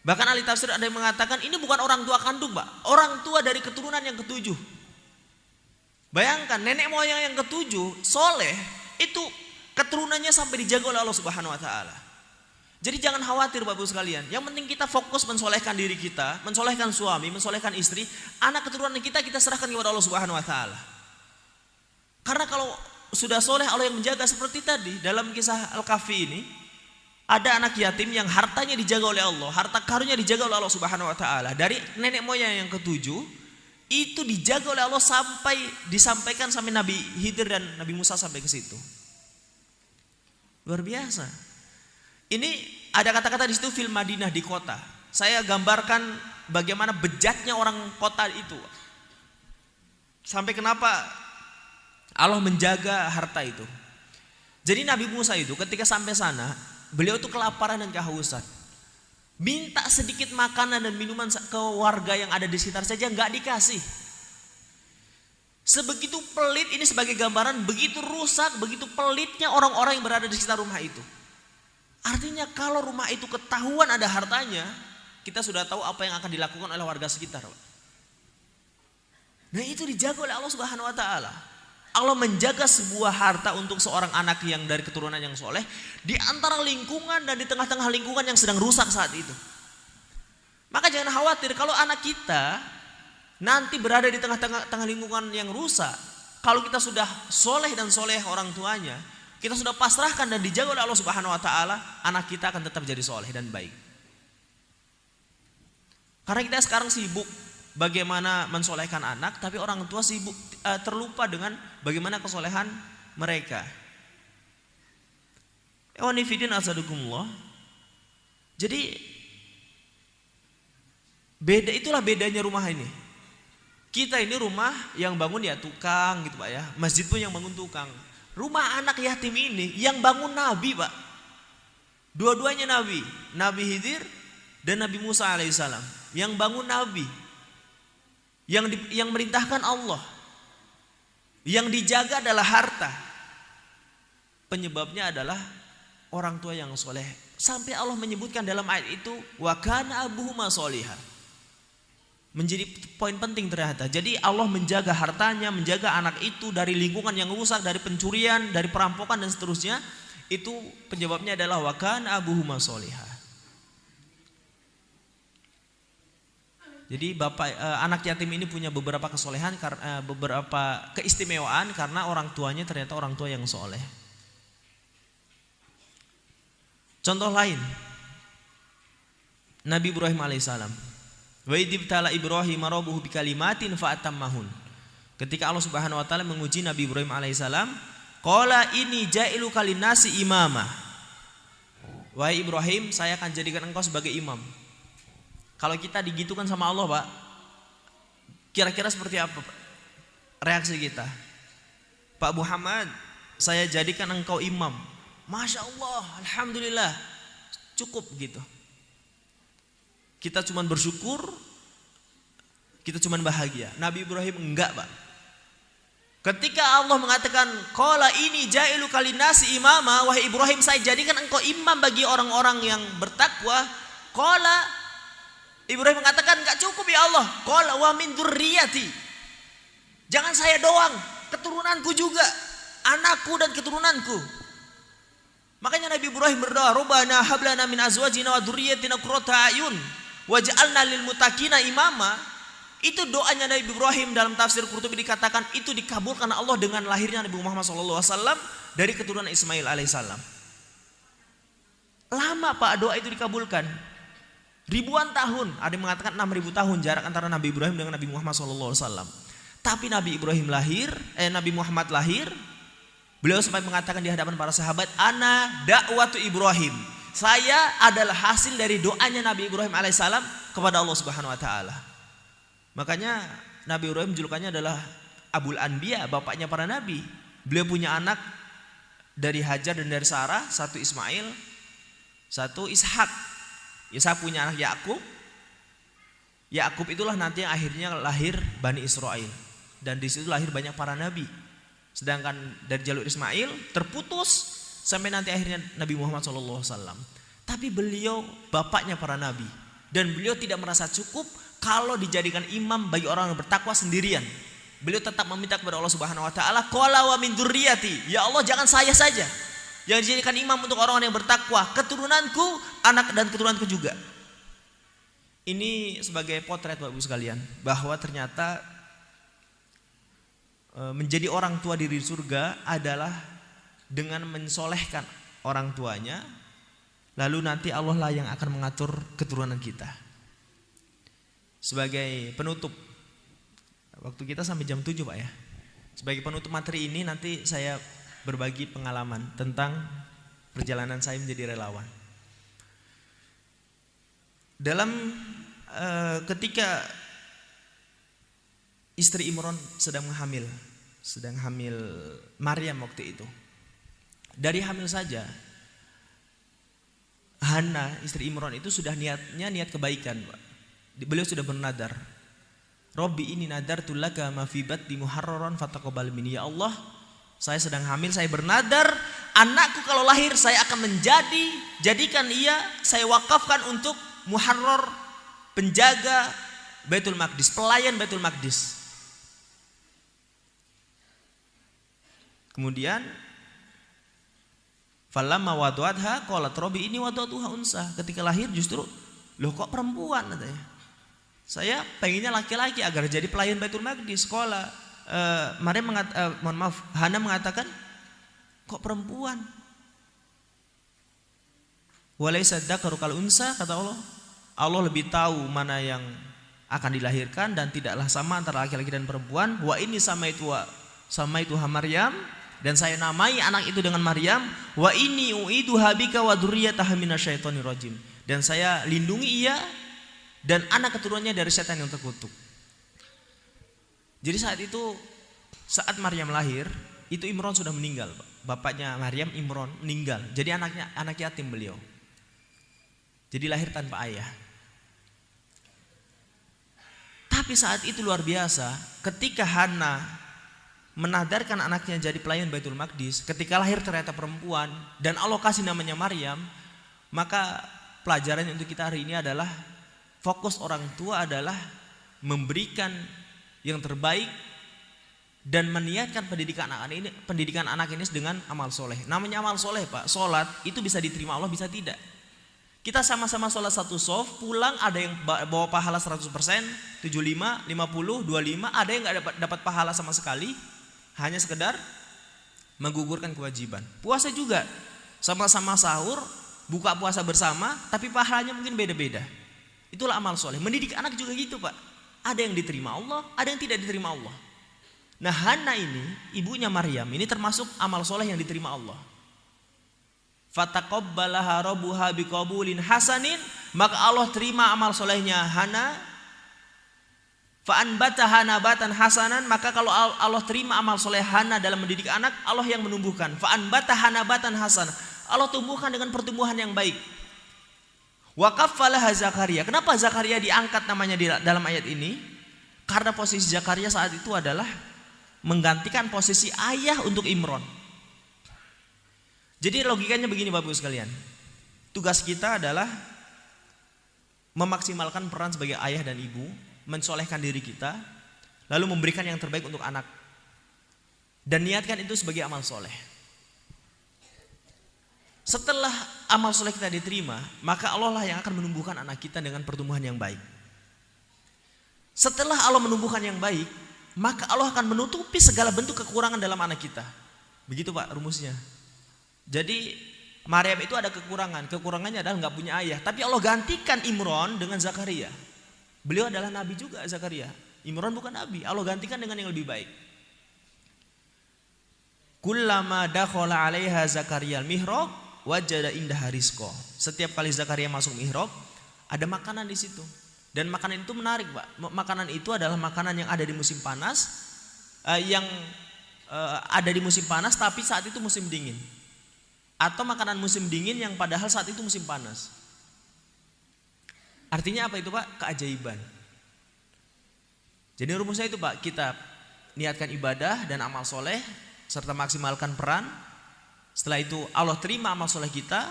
Bahkan ahli tafsir ada yang mengatakan ini bukan orang tua kandung, Pak. Orang tua dari keturunan yang ketujuh. Bayangkan nenek moyang yang ketujuh soleh, itu keturunannya sampai dijaga oleh Allah Subhanahu wa taala. Jadi jangan khawatir Bapak Ibu sekalian. Yang penting kita fokus mensolehkan diri kita, mensolehkan suami, mensolehkan istri, anak keturunan kita serahkan kepada Allah Subhanahu wa taala. Karena kalau sudah soleh Allah yang menjaga, seperti tadi dalam kisah Al-Kahfi ini, ada anak yatim yang hartanya dijaga oleh Allah, harta karunnya dijaga oleh Allah Subhanahu wa taala. Dari nenek moyang yang ketujuh itu dijaga oleh Allah sampai disampaikan sampai Nabi Khidir dan Nabi Musa sampai ke situ. Luar biasa. Ini ada kata-kata di situ fil Madinah, di kota. Saya gambarkan bagaimana bejatnya orang kota itu. Sampai kenapa Allah menjaga harta itu. Jadi Nabi Musa itu ketika sampai sana, beliau itu kelaparan dan kehausan. Minta sedikit makanan dan minuman ke warga yang ada di sekitar saja nggak dikasih. Sebegitu pelit, ini sebagai gambaran, begitu rusak, begitu pelitnya orang-orang yang berada di sekitar rumah itu. Artinya kalau rumah itu ketahuan ada hartanya, kita sudah tahu apa yang akan dilakukan oleh warga sekitar. Nah itu dijaga oleh Allah Subhanahu wa taala. Allah menjaga sebuah harta untuk seorang anak yang dari keturunan yang soleh di antara lingkungan dan di tengah-tengah lingkungan yang sedang rusak saat itu. Maka jangan khawatir kalau anak kita nanti berada di tengah-tengah lingkungan yang rusak. Kalau kita sudah soleh dan soleh orang tuanya, kita sudah pasrahkan dan dijaga oleh Allah Subhanahu wa taala, anak kita akan tetap jadi soleh dan baik. Karena kita sekarang sibuk bagaimana mensolehkan anak, tapi orang tua sibuk terlupa dengan bagaimana kesolehan mereka. Ewanifidin asadukumullah. Jadi itulah bedanya rumah ini. Kita ini rumah yang bangun ya tukang gitu Pak ya. Masjid pun yang bangun tukang. Rumah anak yatim ini yang bangun Nabi Pak. Dua-duanya Nabi. Nabi Khidir dan Nabi Musa alaihissalam. Yang bangun Nabi. Yang merintahkan Allah. Yang dijaga adalah harta. Penyebabnya adalah orang tua yang soleh. Sampai Allah menyebutkan dalam ayat itu, wa kana abuhuma sholihan. Menjadi poin penting ternyata. Jadi Allah menjaga hartanya, menjaga anak itu dari lingkungan yang rusak, dari pencurian, dari perampokan dan seterusnya. Itu penyebabnya adalah wa kana abuhuma sholihan. Jadi anak yatim ini punya beberapa kesolehan, beberapa keistimewaan karena orang tuanya ternyata orang tua yang soleh. Contoh lain, Nabi Ibrahim alaihissalam. Wa idzibtala Ibrahim rabbuhu bikalimatin fa'atammahun. Ketika Allah Subhanahu wa taala menguji Nabi Ibrahim alaihissalam, qala inni ja'iluka linnasi imama. Wahai Ibrahim, saya akan jadikan engkau sebagai imam. Kalau kita digitukan sama Allah, Pak, kira-kira seperti apa reaksi kita? Pak Muhammad, saya jadikan engkau imam. Masya Allah, alhamdulillah, cukup gitu. Kita cuman bersyukur, kita cuman bahagia. Nabi Ibrahim enggak, Pak. Ketika Allah mengatakan, qala ini ja'iluka linnasi imama, wahai Ibrahim, saya jadikan engkau imam bagi orang-orang yang bertakwa. Qala, Ibrahim mengatakan, enggak cukup ya Allah. Qala wa min dzurriyyati. Jangan saya doang, keturunanku juga, anakku dan keturunanku. Makanya Nabi Ibrahim berdoa, Rabbana hab lana min azwajina wa dzurriyyatina qurrata a'yun waj'alna lil muttaqina imama. Itu doanya Nabi Ibrahim. Dalam tafsir Qurtubi dikatakan itu dikabulkan Allah dengan lahirnya Nabi Muhammad SAW dari keturunan Ismail alaihissalam. Lama, Pak, doa itu dikabulkan. Ribuan tahun, ada yang mengatakan 6.000 tahun jarak antara Nabi Ibrahim dengan Nabi Muhammad SAW. Tapi Nabi Muhammad lahir, beliau sempat mengatakan di hadapan para sahabat, ana da'watu Ibrahim. Saya adalah hasil dari doanya Nabi Ibrahim alaihissalam kepada Allah Subhanahu wa taala. Makanya Nabi Ibrahim julukannya adalah Abul Anbiya, bapaknya para nabi. Beliau punya anak dari Hajar dan dari Sarah, satu Ismail, satu Ishak. Ishak punya anak Yakub. Yakub itulah nanti yang akhirnya lahir Bani Israel, dan di situ lahir banyak para nabi. Sedangkan dari jalur Ismail terputus sampai nanti akhirnya Nabi Muhammad SAW. Tapi beliau bapaknya para nabi, dan beliau tidak merasa cukup kalau dijadikan imam bagi orang yang bertakwa sendirian. Beliau tetap meminta kepada Allah Subhanahu wa taala, qala wa min dzurriyyati. Ya Allah, jangan saya saja yang dijadikan imam untuk orang-orang yang bertakwa, keturunanku, anak dan keturunanku juga. Ini sebagai potret Bapak Ibu sekalian, bahwa ternyata menjadi orang tua di surga adalah dengan mensolehkan orang tuanya, lalu nanti Allah lah yang akan mengatur keturunan kita. Sebagai penutup, waktu kita sampai jam 7, Pak ya. Sebagai penutup materi ini nanti saya berbagi pengalaman tentang perjalanan saya menjadi relawan. Dalam ketika istri Imron sedang hamil Maryam waktu itu. Dari hamil saja Hana istri Imron itu sudah niat kebaikan, Pak. Beliau sudah bernadar, Robbi ini nadartu laka ma fi batni muharraran fataqabbal minni. Ya Allah, saya sedang hamil, saya bernadar anakku kalau lahir saya akan jadikan ia, saya wakafkan untuk muharrar, penjaga Baitul Maqdis, pelayan Baitul Maqdis. Kemudian falamma wada'atha qalat rabbi ini wada'tuha unsa. Ketika lahir justru, loh kok perempuan katanya. Saya pengennya laki-laki agar jadi pelayan Baitul Maqdis. Sekolah Hana mengatakan, kok perempuan? Walaysa dzakaru kal unsa, kata Allah. Allah lebih tahu mana yang akan dilahirkan dan tidaklah sama antara laki-laki dan perempuan. Wa ini sama itu Maryam, dan saya namai anak itu dengan Maryam. Wa ini u'iduha bika wa dzurriyyataha minasyaitonir rajim, dan saya lindungi ia dan anak keturunannya dari setan yang terkutuk. Jadi saat Maryam lahir, itu Imron sudah meninggal. Bapaknya Maryam, Imron, meninggal. Jadi anak yatim beliau. Jadi lahir tanpa ayah. Tapi saat itu luar biasa, ketika Hana menadarkan anaknya jadi pelayan Baitul Maqdis, ketika lahir ternyata perempuan dan Allah kasih namanya Maryam, maka pelajaran untuk kita hari ini adalah fokus orang tua adalah memberikan yang terbaik dan meniatkan pendidikan anak ini dengan amal soleh. Namanya amal soleh, Pak, sholat itu bisa diterima Allah, bisa tidak. Kita sama-sama sholat satu soft, pulang ada yang bawa pahala 100%, 75, 50, 25, ada yang gak dapat pahala sama sekali, hanya sekedar menggugurkan kewajiban. Puasa juga, sama-sama sahur, buka puasa bersama, tapi pahalanya mungkin beda-beda. Itulah amal soleh. Mendidik anak juga gitu Pak. Ada yang diterima Allah, ada yang tidak diterima Allah. Nah Hana ini, ibunya Maryam, ini termasuk amal soleh yang diterima Allah. Fataqabbalaha rabbuha biqabulin hasanin, maka Allah terima amal solehnya Hana. Fa'anbataha nabatan hasanan, maka kalau Allah terima amal soleh Hana dalam mendidik anak, Allah yang menumbuhkan. Fa'anbataha nabatan hasan, Allah tumbuhkan dengan pertumbuhan yang baik. Wa kaffalaha Zakaria. Kenapa Zakaria diangkat namanya dalam ayat ini? Karena posisi Zakaria saat itu adalah menggantikan posisi ayah untuk Imron. Jadi logikanya begini Bapak Ibu sekalian. Tugas kita adalah memaksimalkan peran sebagai ayah dan ibu, mensolehkan diri kita, lalu memberikan yang terbaik untuk anak. Dan niatkan itu sebagai amal soleh. Setelah amal soleh kita diterima, maka Allah lah yang akan menumbuhkan anak kita dengan pertumbuhan yang baik. Setelah Allah menumbuhkan yang baik, maka Allah akan menutupi segala bentuk kekurangan dalam anak kita. Begitu Pak rumusnya. Jadi Maryam itu ada kekurangan. Kekurangannya adalah nggak punya ayah. Tapi Allah gantikan Imron dengan Zakaria. Beliau adalah nabi juga Zakaria. Imron bukan nabi. Allah gantikan dengan yang lebih baik. Kullama dakhala 'alaiha Zakaria al-mihrab wajada indaha rizqa. Setiap kali Zakaria masuk mihrab, ada makanan di situ. Dan makanan itu menarik, Pak. Makanan itu adalah makanan yang ada di musim panas, ada di musim panas tapi saat itu musim dingin. Atau makanan musim dingin yang padahal saat itu musim panas. Artinya apa itu Pak? Keajaiban. Jadi rumusnya itu Pak, kita niatkan ibadah dan amal soleh serta maksimalkan peran. Setelah itu Allah terima amal soleh kita,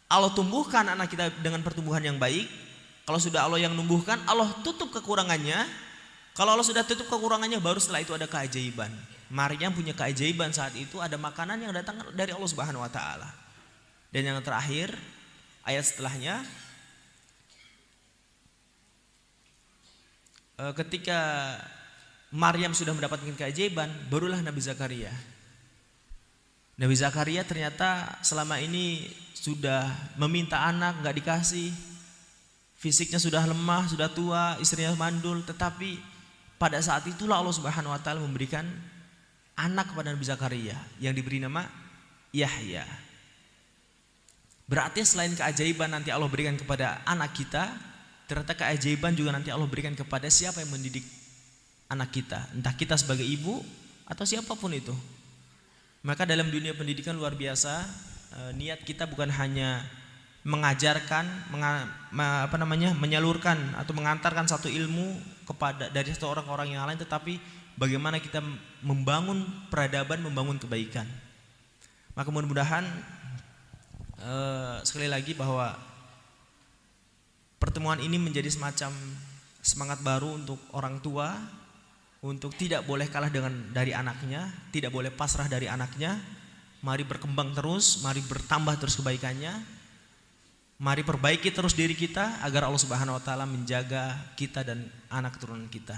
Allah tumbuhkan anak kita dengan pertumbuhan yang baik. Kalau sudah Allah yang numbuhkan, Allah tutup kekurangannya. Kalau Allah sudah tutup kekurangannya, baru setelah itu ada keajaiban. Maryam punya keajaiban saat itu, ada makanan yang datang dari Allah Subhanahu wa taala. Dan yang terakhir, ayat setelahnya, ketika Maryam sudah mendapatkan keajaiban, barulah Nabi Zakaria. Nabi Zakaria ternyata selama ini sudah meminta anak, enggak dikasih. Fisiknya sudah lemah, sudah tua, istrinya mandul, tetapi pada saat itulah Allah Subhanahu wa taala memberikan anak kepada Nabi Zakaria yang diberi nama Yahya. Berarti selain keajaiban nanti Allah berikan kepada anak kita, ternyata keajaiban juga nanti Allah berikan kepada siapa yang mendidik anak kita, entah kita sebagai ibu atau siapapun itu. Maka dalam dunia pendidikan luar biasa, niat kita bukan hanya mengajarkan, menyalurkan atau mengantarkan satu ilmu kepada dari satu orang yang lain, tetapi bagaimana kita membangun peradaban, membangun kebaikan. Maka mudah-mudahan sekali lagi bahwa pertemuan ini menjadi semacam semangat baru untuk orang tua, untuk tidak boleh kalah dari anaknya, tidak boleh pasrah dari anaknya. Mari berkembang terus, mari bertambah terus kebaikannya. Mari perbaiki terus diri kita agar Allah Subhanahu wa taala menjaga kita dan anak keturunan kita.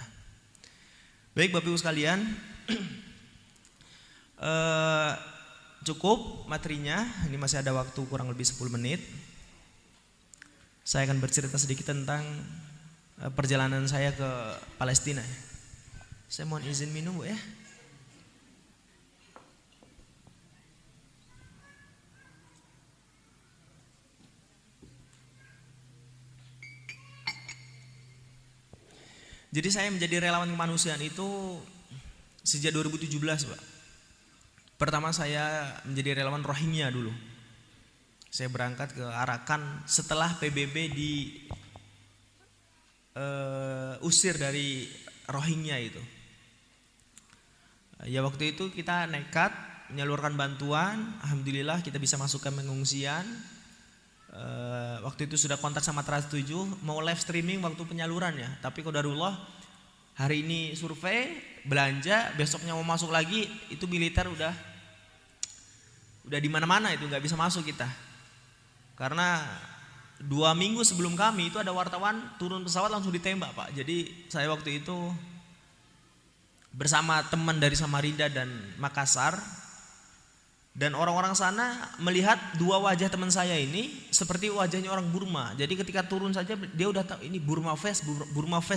Baik Bapak Ibu sekalian, cukup materinya. Ini masih ada waktu kurang lebih 10 menit. Saya akan bercerita sedikit tentang perjalanan saya ke Palestina. Saya mohon izin minum Bu ya. Jadi saya menjadi relawan kemanusiaan itu sejak 2017 Pak. Pertama saya menjadi relawan Rohingya dulu. Saya berangkat ke Arakan setelah PBB usir dari Rohingya itu. Ya waktu itu kita nekat menyalurkan bantuan. Alhamdulillah kita bisa masuk ke pengungsian. Waktu itu sudah kontak sama Trans 7 mau live streaming waktu penyalurannya, tapi qadarullah hari ini survei belanja, besoknya mau masuk lagi itu militer udah di mana-mana, itu nggak bisa masuk kita karena 2 minggu sebelum kami itu ada wartawan turun pesawat langsung ditembak Pak. Jadi saya waktu itu bersama teman dari Samarinda dan Makassar, dan orang-orang sana melihat 2 wajah teman saya ini seperti wajahnya orang Burma. Jadi ketika turun saja dia udah tahu ini Burma face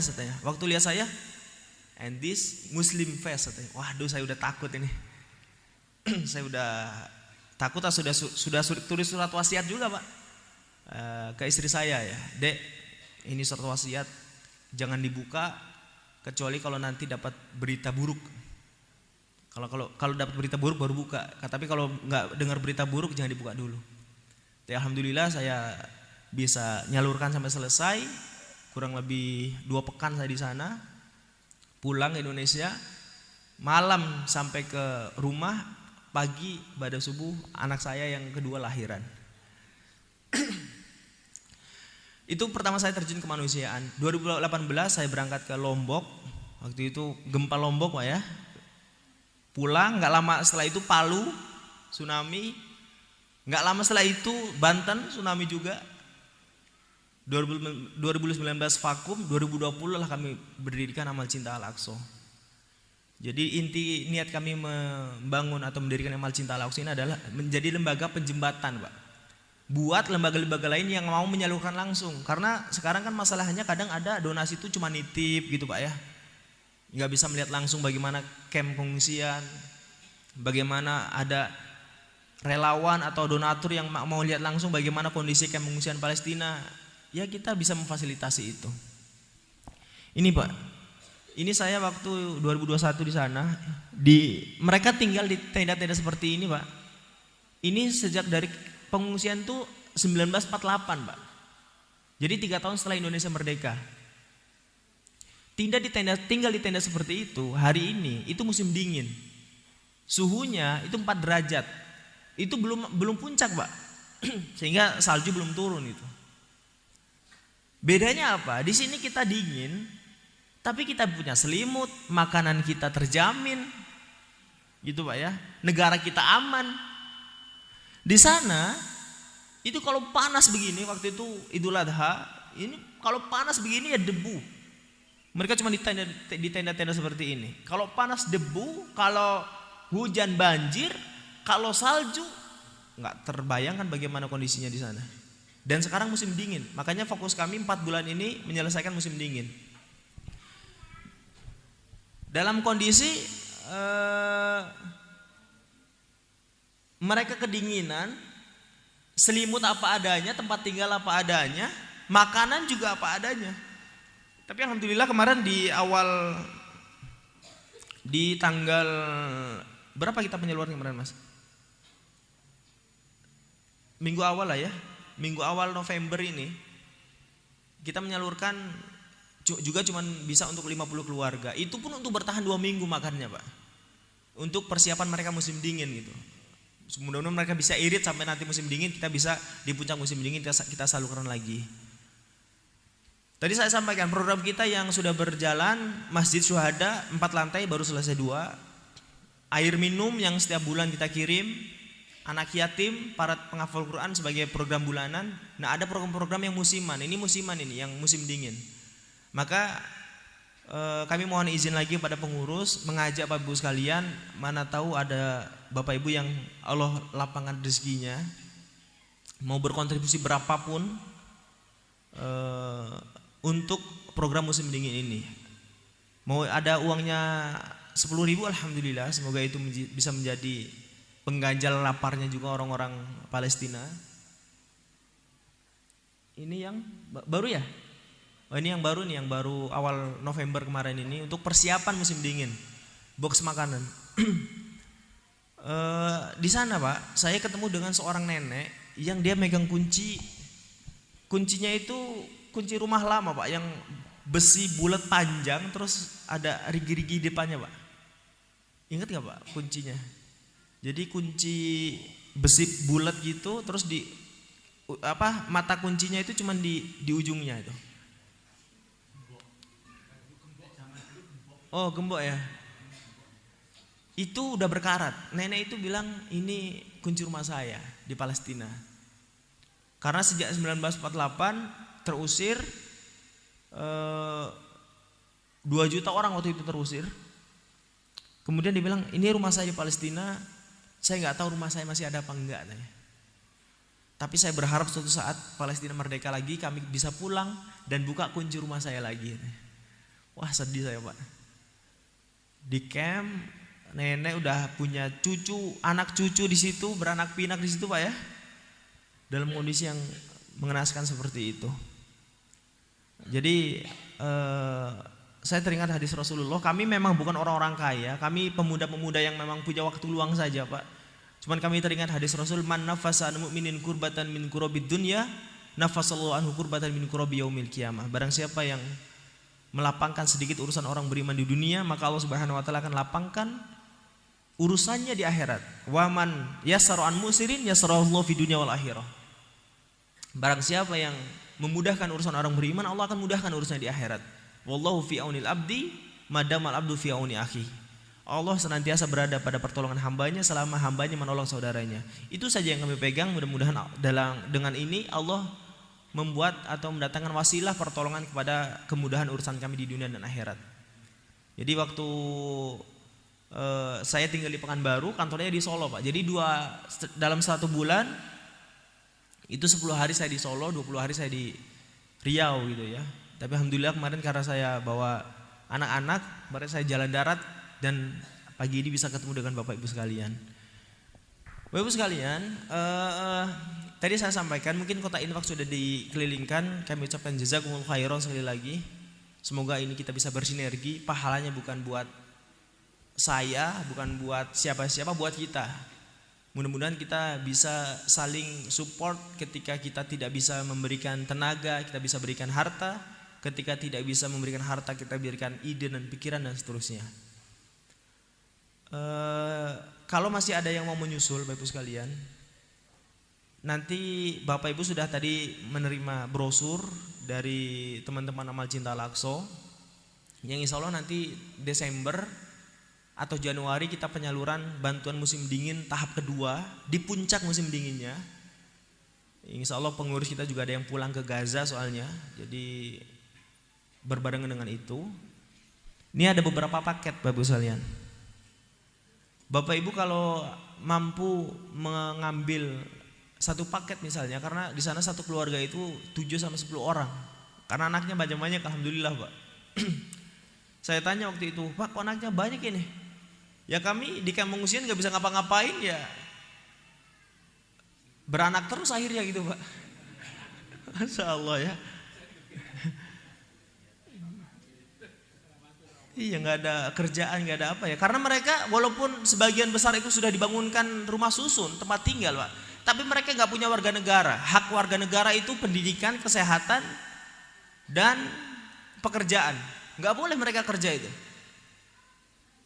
katanya. Waktu lihat saya, and this Muslim face katanya. Waduh, saya udah takut ini. Saya udah takut, sudah tulis surat wasiat juga Pak ke istri saya ya. Dek, ini surat wasiat jangan dibuka kecuali kalau nanti dapat berita buruk. Kalau dapat berita buruk baru buka. Tapi kalau nggak dengar berita buruk jangan dibuka dulu. Tapi alhamdulillah saya bisa nyalurkan sampai selesai. Kurang lebih 2 pekan saya di sana. Pulang ke Indonesia. Malam sampai ke rumah. Pagi pada subuh anak saya yang kedua lahiran. Itu pertama saya terjun kemanusiaan. 2018 saya berangkat ke Lombok. Waktu itu gempa Lombok Pak ya. Pulang, nggak lama setelah itu Palu tsunami, nggak lama setelah itu Banten tsunami juga. 2019 vakum, 2020 lah kami berdirikan Amal Cinta Al-Aqsa. Jadi inti niat kami membangun atau mendirikan Amal Cinta Al-Aqsa ini adalah menjadi lembaga penjembatan Pak, buat lembaga-lembaga lain yang mau menyalurkan langsung. Karena sekarang kan masalahnya kadang ada donasi itu cuma nitip gitu Pak ya, nggak bisa melihat langsung bagaimana camp pengungsian, bagaimana ada relawan atau donatur yang mau lihat langsung bagaimana kondisi camp pengungsian Palestina. Ya kita bisa memfasilitasi itu. Ini Pak, ini saya waktu 2021 di sana, mereka tinggal di tenda-tenda seperti ini Pak. Ini sejak dari pengungsian tuh 1948 Pak. Jadi 3 tahun setelah Indonesia merdeka. Tinggal di tenda seperti itu hari ini itu musim dingin. Suhunya itu 4 derajat. Itu belum puncak, Pak. Sehingga salju belum turun itu. Bedanya apa? Di sini kita dingin, tapi kita punya selimut, makanan kita terjamin. Gitu, Pak ya. Negara kita aman. Di sana itu kalau panas begini waktu itu Idul Adha, ini kalau panas begini ya debu. Mereka cuma di tenda-tenda seperti ini. Kalau panas debu, kalau hujan banjir, kalau salju, nggak terbayangkan bagaimana kondisinya di sana. Dan sekarang musim dingin, makanya fokus kami 4 bulan ini menyelesaikan musim dingin. Dalam kondisi mereka kedinginan, selimut apa adanya, tempat tinggal apa adanya, makanan juga apa adanya. Tapi alhamdulillah kemarin di tanggal berapa kita penyaluran kemarin Mas? Minggu awal lah ya, minggu awal November ini kita menyalurkan juga cuman bisa untuk 50 keluarga. Itu pun untuk bertahan 2 minggu makannya Pak, untuk persiapan mereka musim dingin gitu. Mudah-mudahan mereka bisa irit sampai nanti musim dingin, kita bisa di puncak musim dingin kita salurkan lagi. Tadi saya sampaikan program kita yang sudah berjalan, Masjid Syuhada 4 lantai baru selesai 2. Air minum yang setiap bulan kita kirim, anak yatim, para penghafal Quran sebagai program bulanan. Nah, ada program-program yang musiman. Ini musiman ini yang musim dingin. Maka kami mohon izin lagi pada pengurus mengajak Bapak Ibu sekalian, mana tahu ada Bapak Ibu yang Allah lapangkan rezekinya mau berkontribusi berapapun untuk program musim dingin ini. Mau ada uangnya 10.000, alhamdulillah, semoga itu bisa menjadi pengganjal laparnya juga orang-orang Palestina. Ini yang baru ya? Oh, ini yang baru nih, yang baru awal November kemarin ini untuk persiapan musim dingin. Box makanan. Di sana Pak, saya ketemu dengan seorang nenek yang dia megang kuncinya itu kunci rumah lama Pak, yang besi bulat panjang terus ada rigi-rigi depannya Pak. Ingat gak Pak kuncinya? Jadi kunci besi bulat gitu, terus mata kuncinya itu cuman di ujungnya itu. Oh, gembok ya. Itu udah berkarat. Nenek itu bilang ini kunci rumah saya di Palestina. Karena sejak 1948 terusir 2 juta orang waktu itu terusir. Kemudian dibilang ini rumah saya di Palestina, saya nggak tahu rumah saya masih ada apa enggak. Tapi saya berharap suatu saat Palestina merdeka lagi, kami bisa pulang dan buka kunci rumah saya lagi. Wah, sedih saya, Pak. Di camp nenek udah punya cucu, anak cucu di situ, beranak pinak di situ, Pak ya. Dalam kondisi yang mengenaskan seperti itu. Jadi saya teringat hadis Rasulullah, kami memang bukan orang-orang kaya, kami pemuda-pemuda yang memang punya waktu luang saja, Pak. Cuman kami teringat hadis Rasul, man nafasa an mu'minin kurbatan min kurabid dunya, nafasallahu anhu kurbatan min kurabi yaumil qiyamah. Barang siapa yang melapangkan sedikit urusan orang beriman di dunia, maka Allah Subhanahu wa taala akan lapangkan urusannya di akhirat. Wa man yassara an musirin yassarallahu fi dunya wal akhirah. Barang siapa yang memudahkan urusan orang beriman, Allah akan mudahkan urusannya di akhirat. Wallahu fi aunil abdi madamal abdu fi auni akhi. Allah senantiasa berada pada pertolongan hambanya selama hambanya menolong saudaranya. Itu saja yang kami pegang. Mudah-mudahan dengan ini Allah membuat atau mendatangkan wasilah pertolongan kepada kemudahan urusan kami di dunia dan akhirat. Jadi waktu saya tinggal di Pekanbaru, kantornya di Solo, Pak. Jadi dalam 1 bulan itu 10 hari saya di Solo, 20 hari saya di Riau gitu ya. Tapi alhamdulillah kemarin karena saya bawa anak-anak, kemarin saya jalan darat dan pagi ini bisa ketemu dengan Bapak Ibu sekalian. Bapak Ibu sekalian, tadi saya sampaikan mungkin kota Infak sudah dikelilingkan. Kami ucapkan jazakumullah khairan sekali lagi. Semoga ini kita bisa bersinergi. Pahalanya bukan buat saya, bukan buat siapa-siapa, buat kita. Mudah-mudahan kita bisa saling support ketika kita tidak bisa memberikan tenaga, kita bisa berikan harta. Ketika tidak bisa memberikan harta, kita berikan ide dan pikiran dan seterusnya. Kalau masih ada yang mau menyusul Bapak Ibu sekalian, nanti Bapak Ibu sudah tadi menerima brosur dari teman-teman Amal Cinta Al-Aqsa, yang insya Allah nanti Desember atau Januari kita penyaluran bantuan musim dingin tahap kedua di puncak musim dinginnya. Insya Allah pengurus kita juga ada yang pulang ke Gaza soalnya, jadi berbarengan dengan itu. Ini ada beberapa paket Bapak Ibu sekalian. Bapak Ibu kalau mampu mengambil satu paket misalnya, karena di sana satu keluarga itu 7-10 orang. Karena anaknya banyak-banyak, alhamdulillah, Pak. Saya tanya waktu itu, Pak, kok anaknya banyak ini? Ya kami di kamp pengungsian gak bisa ngapa-ngapain ya, beranak terus akhirnya gitu, Pak. Masya Allah ya. Iya, nggak ada kerjaan, nggak ada apa ya. Karena mereka walaupun sebagian besar itu sudah dibangunkan rumah susun, tempat tinggal, Pak, tapi mereka nggak punya warga negara. Hak warga negara itu pendidikan, kesehatan, dan pekerjaan. Nggak boleh mereka kerja itu.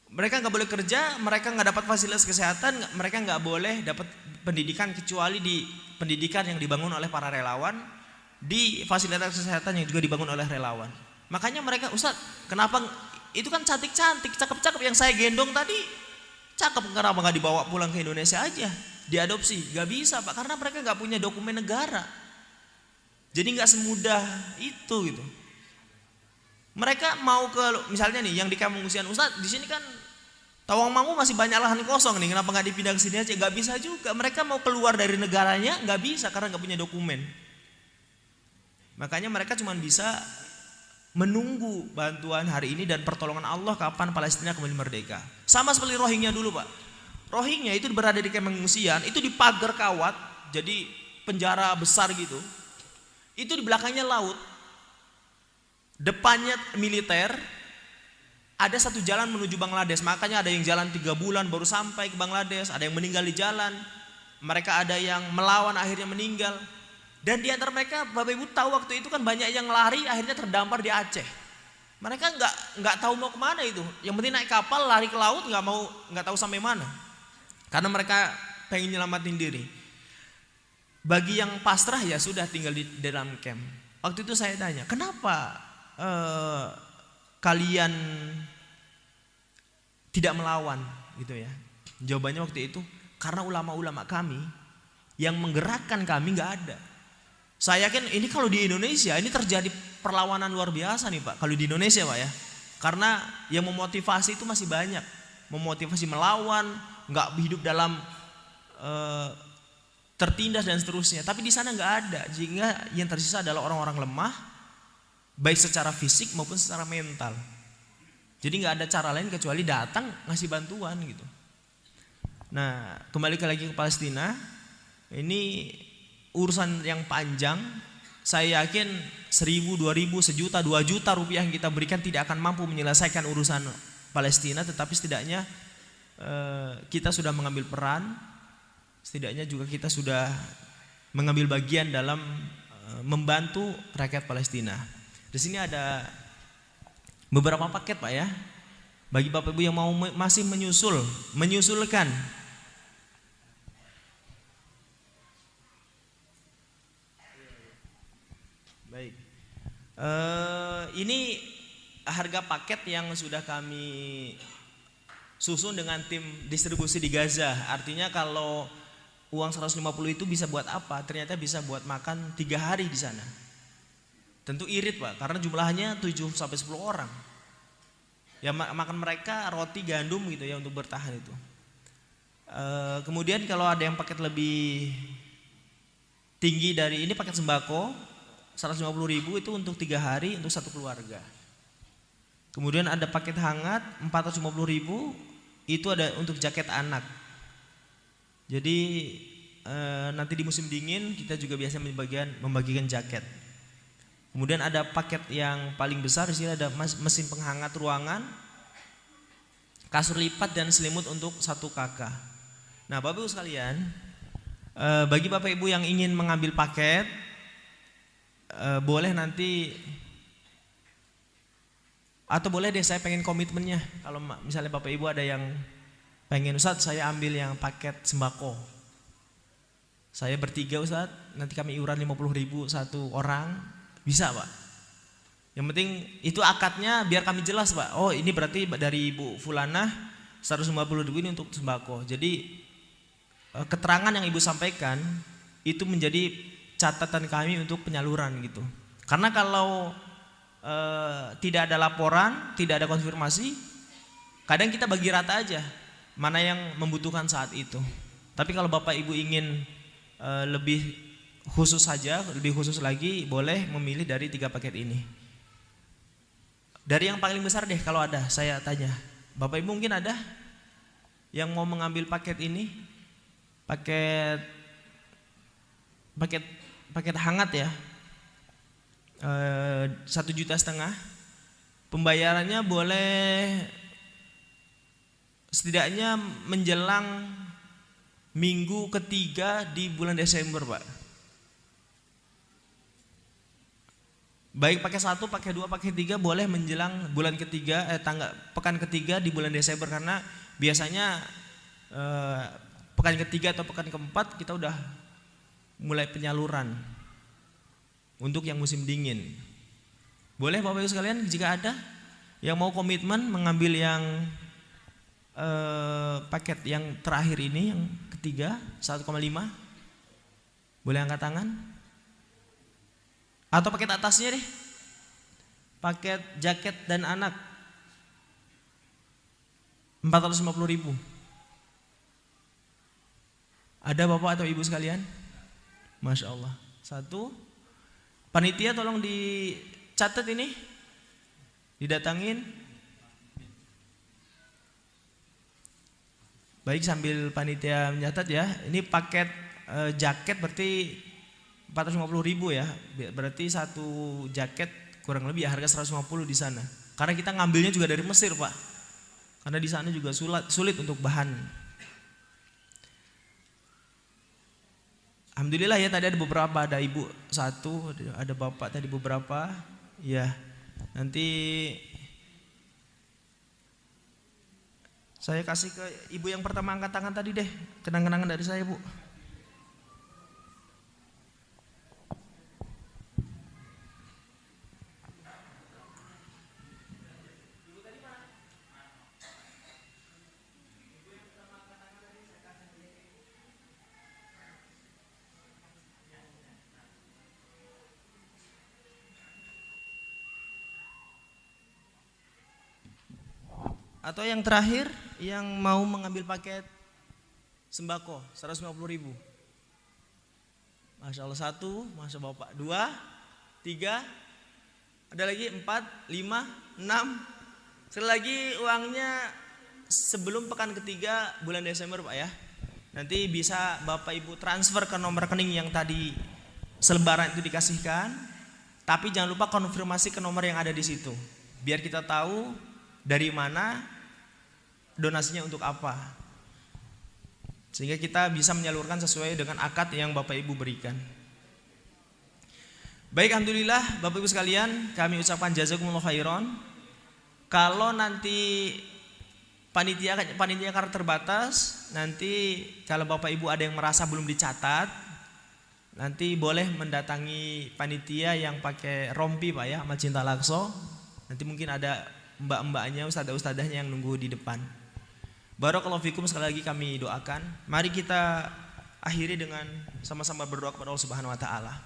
Mereka nggak boleh kerja, mereka nggak dapat fasilitas kesehatan, mereka nggak boleh dapat pendidikan kecuali di pendidikan yang dibangun oleh para relawan, di fasilitas kesehatan yang juga dibangun oleh relawan. Makanya mereka, Ustaz, kenapa? Itu kan cantik-cantik, cakep-cakep yang saya gendong tadi, cakep, kenapa nggak dibawa pulang ke Indonesia aja, diadopsi? Nggak bisa, Pak, karena mereka nggak punya dokumen negara. Jadi nggak semudah itu gitu. Mereka mau ke, misalnya nih yang di kamp pengungsian, Ustaz, di sini kan Tawangmangu masih banyak lahan kosong nih, kenapa nggak dipindah ke sini aja? Nggak bisa juga. Mereka mau keluar dari negaranya nggak bisa karena nggak punya dokumen. Makanya mereka cuma bisa menunggu bantuan hari ini dan pertolongan Allah kapan Palestina kembali merdeka. Sama seperti Rohingya dulu, Pak. Rohingya itu berada di kamp pengungsian, itu di pagar kawat, jadi penjara besar gitu. Itu di belakangnya laut, depannya militer, ada satu jalan menuju Bangladesh. Makanya ada yang jalan 3 bulan baru sampai ke Bangladesh, ada yang meninggal di jalan. Mereka ada yang melawan akhirnya meninggal. Dan di antara mereka, Bapak Ibu tahu waktu itu kan banyak yang lari akhirnya terdampar di Aceh. Mereka nggak tahu mau kemana itu. Yang penting naik kapal lari ke laut, nggak tahu sampai mana. Karena mereka pengen nyelamatin diri. Bagi yang pasrah ya sudah tinggal di dalam camp. Waktu itu saya tanya, kenapa kalian tidak melawan gitu ya? Jawabannya waktu itu, karena ulama-ulama kami yang menggerakkan kami nggak ada. Saya yakin ini kalau di Indonesia ini terjadi perlawanan luar biasa nih Pak. Kalau di Indonesia Pak ya, karena yang memotivasi itu masih banyak, memotivasi melawan, nggak hidup dalam tertindas dan seterusnya. Tapi di sana nggak ada, sehingga yang tersisa adalah orang-orang lemah, baik secara fisik maupun secara mental. Jadi nggak ada cara lain kecuali datang ngasih bantuan gitu. Nah, kembali lagi ke Palestina, ini urusan yang panjang. Saya yakin 1.000, 2.000, sejuta, 2 juta rupiah yang kita berikan tidak akan mampu menyelesaikan urusan Palestina, tetapi setidaknya kita sudah mengambil peran, setidaknya juga kita sudah mengambil bagian dalam membantu rakyat Palestina. Di sini ada beberapa paket Pak ya, bagi Bapak Ibu yang mau masih menyusulkan. Baik, ini harga paket yang sudah kami susun dengan tim distribusi di Gaza. Artinya kalau uang 150 itu bisa buat apa? Ternyata bisa buat makan 3 hari di sana. Tentu irit Pak, karena jumlahnya 7-10 orang. Ya makan mereka roti gandum gitu ya untuk bertahan itu. Kemudian kalau ada yang paket lebih tinggi dari ini, paket sembako 150.000 itu untuk 3 hari untuk satu keluarga. Kemudian ada paket hangat 450.000, itu ada untuk jaket anak. Jadi nanti di musim dingin kita juga biasa membagikan jaket. Kemudian ada paket yang paling besar, di sini ada mesin penghangat ruangan, kasur lipat dan selimut untuk 1 kakak. Nah, Bapak Ibu sekalian, bagi Bapak Ibu yang ingin mengambil paket, boleh nanti, atau boleh deh saya pengen komitmennya. Kalau misalnya Bapak Ibu ada yang pengen, Ustadz saya ambil yang paket sembako, saya bertiga Ustadz, nanti kami iuran 50.000 satu orang, bisa Pak. Yang penting itu akadnya biar kami jelas Pak. Oh ini berarti dari Ibu Fulanah 150.000 ini untuk sembako. Jadi keterangan yang Ibu sampaikan itu menjadi catatan kami untuk penyaluran gitu. Karena kalau tidak ada laporan, tidak ada konfirmasi, kadang kita bagi rata aja mana yang membutuhkan saat itu. Tapi kalau Bapak Ibu ingin lebih khusus saja, lebih khusus lagi, boleh memilih dari 3 paket ini. Dari yang paling besar deh kalau ada, saya tanya. Bapak Ibu mungkin ada yang mau mengambil paket ini, paket hangat ya, 1,5 juta. Pembayarannya boleh setidaknya menjelang minggu ketiga di bulan Desember Pak. Baik pakai 1, pakai 2, pakai 3 boleh menjelang bulan ketiga, pekan ketiga di bulan Desember, karena biasanya pekan ketiga atau pekan keempat kita udah mulai penyaluran untuk yang musim dingin. Boleh Bapak Ibu sekalian, jika ada yang mau komitmen mengambil yang paket yang terakhir ini, yang ketiga 1,5, boleh angkat tangan. Atau paket atasnya deh, paket jaket dan anak 450.000. Ada Bapak atau Ibu sekalian? Masya Allah. 1. Panitia tolong dicatat ini, didatangin. Baik, sambil panitia mencatat ya. Ini paket jaket berarti 450.000 ya. Berarti 1 jaket kurang lebih ya harga 150 di sana. Karena kita ngambilnya juga dari Mesir Pak. Karena di sana juga sulit untuk bahan. Alhamdulillah ya, tadi ada beberapa, ada Ibu 1, ada Bapak tadi beberapa. Ya, nanti saya kasih ke Ibu yang pertama angkat tangan tadi deh, kenang-kenangan dari saya Bu. Atau yang terakhir yang mau mengambil paket sembako 150.000. Masya Allah, 1, Masya Bapak 2, 3, ada lagi 4, 5, 6. Sekali lagi uangnya sebelum pekan ketiga bulan Desember Pak ya. Nanti bisa Bapak Ibu transfer ke nomor rekening yang tadi selebaran itu dikasihkan. Tapi jangan lupa konfirmasi ke nomor yang ada di situ. Biar kita tahu dari mana donasinya untuk apa. Sehingga kita bisa menyalurkan sesuai dengan akad yang Bapak Ibu berikan. Baik, alhamdulillah Bapak Ibu sekalian, kami ucapkan jazakumullah khairan. Kalau nanti panitia karena terbatas, nanti kalau Bapak Ibu ada yang merasa belum dicatat, nanti boleh mendatangi panitia yang pakai rompi Pak ya, Amal Cinta Al-Aqsa. Nanti mungkin ada mbak-mbaknya, ustadzah-ustadzahnya yang nunggu di depan. Barakallahu fikum, sekali lagi kami doakan. Mari kita akhiri dengan sama-sama berdoa kepada Allah Subhanahu wa taala.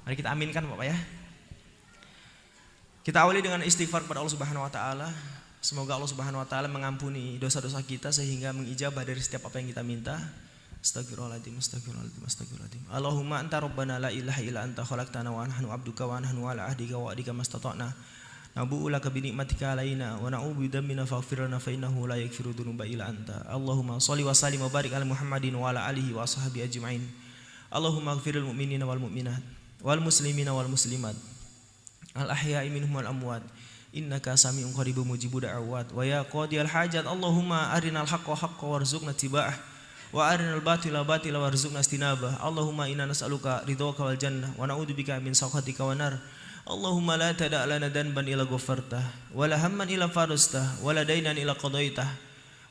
Mari kita aminkan Bapak ya. Kita awali dengan istighfar kepada Allah Subhanahu wa taala. Semoga Allah Subhanahu wa taala mengampuni dosa-dosa kita sehingga mengijabah dari setiap apa yang kita minta. Astagfirullahaladzim, astagfirullahaladzim, astagfirullahaladzim. Allahumma anta rabbana la ilaha illa anta khalaqtana wa nahnu abduka wa nahnu ala ahdika wa wa'dika mastata'na. Nabu'u laka bi ni'matika alaina wa na'udzu bidambina faghfir lana fa innahu la yaghfiru dzunuba illa anta. Allahumma shalli wa sallim wa barik ala Muhammadin wa ala alihi wa ashabihi ajma'in. Allahumma ighfiril mu'minina wal mu'minat wal muslimina wal muslimat al ahya'i minhum wal amwat innaka sami'un qaribun mujibud da'awat wa ya qadiyal hajat. Allahumma arinal haqqa haqqan warzuqna tiba'ah wa arinal batila batila warzuqna istinabah. Allahumma inna nas'aluka ridhaka wal jannah wa na'udzubika min sakhatika wan nar. Allahumma la tada' lana danban ila ghafartah wala hamman ila farastah wala dainan ila qadaitah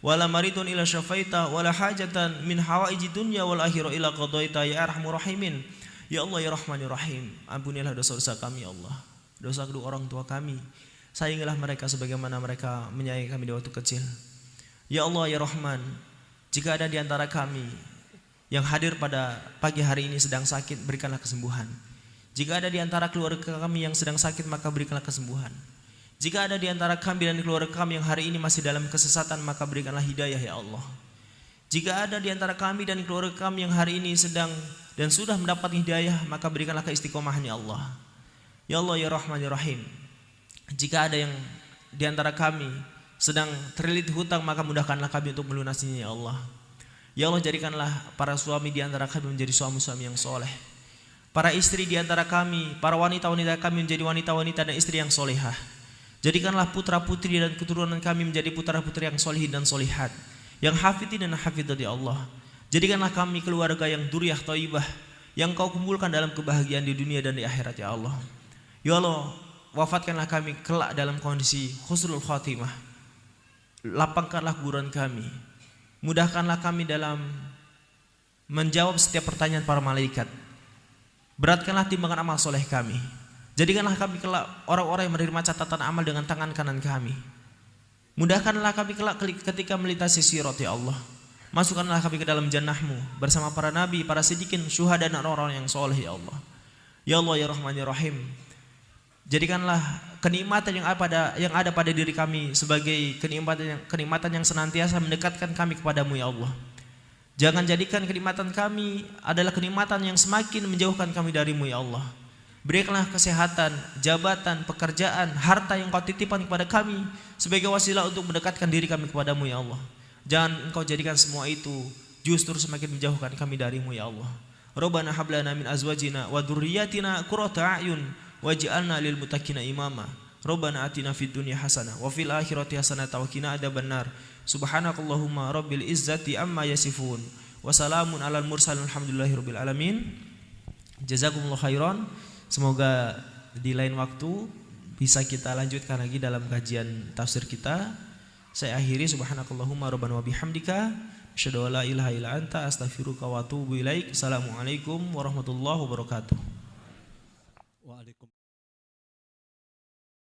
wala maridun ila syafaitah wala hajatan min hawaiji dunya wal akhirah ila qadaitah ya arhamur rahimin. Ya Allah ya Rahmanir Rahim, ampunilah dosa-dosa kami ya Allah, dosa kedua orang tua kami, sayangilah mereka sebagaimana mereka menyayangi kami di waktu kecil. Ya Allah ya Rahman, jika ada di antara kami yang hadir pada pagi hari ini sedang sakit, berikanlah kesembuhan. Jika ada di antara keluarga kami yang sedang sakit, maka berikanlah kesembuhan. Jika ada di antara kami dan keluarga kami yang hari ini masih dalam kesesatan, maka berikanlah hidayah ya Allah. Jika ada di antara kami dan keluarga kami yang hari ini sedang dan sudah mendapat hidayah, maka berikanlah keistiqomahan ya Allah. Ya Allah ya Rahman ya Rahim, jika ada yang di antara kami sedang terlilit hutang, maka mudahkanlah kami untuk melunasinya ya Allah. Ya Allah, jadikanlah para suami di antara kami menjadi suami-suami yang soleh. Para istri di antara kami, para wanita-wanita kami menjadi wanita-wanita dan istri yang solehah. Jadikanlah putra-putri dan keturunan kami menjadi putra-putri yang solehin dan solehat, yang hafidhin dan hafidhat ya Allah. Jadikanlah kami keluarga yang duriyah thayyibah, yang Kau kumpulkan dalam kebahagiaan di dunia dan di akhirat ya Allah. Ya Allah, wafatkanlah kami kelak dalam kondisi husnul khatimah. Lapangkanlah kuburan kami. Mudahkanlah kami dalam menjawab setiap pertanyaan para malaikat. Beratkanlah timbangan amal soleh kami. Jadikanlah kami kelak orang-orang yang menerima catatan amal dengan tangan kanan kami. Mudahkanlah kami kelak ketika melintasi sirat ya Allah. Masukkanlah kami ke dalam jannah-Mu bersama para nabi, para siddiqin, syuhada dan orang-orang yang soleh ya Allah. Ya Allah ya Rahman ya Rahim, jadikanlah kenikmatan yang ada pada diri kami sebagai kenikmatan yang senantiasa mendekatkan kami kepadamu ya Allah. Jangan jadikan kenikmatan kami adalah kenikmatan yang semakin menjauhkan kami darimu ya Allah. Berikanlah kesehatan, jabatan, pekerjaan, harta yang Kau titipkan kepada kami sebagai wasilah untuk mendekatkan diri kami kepadamu ya Allah. Jangan Engkau jadikan semua itu justru semakin menjauhkan kami darimu ya Allah. Rabbana hablana min azwajina wa dzurriyyatina qurrata a'yun waj'alna lil muttaqina imama. Rabbana atina fid dunya hasanah wa fil akhirati hasanah wa qina adzabannar. Subhanakallahumma rabbil izzati amma yasifun wa salamun alal mursalin alhamdulillahirabbil alamin. Jazakumullah khairan. Semoga di lain waktu bisa kita lanjutkan lagi dalam kajian tafsir kita. Saya akhiri, subhanakallahumma rabbana wa bihamdika asyhadu an la ilaha illa anta astaghfiruka wa atubu ilaik. Assalamualaikum warahmatullahi wabarakatuh.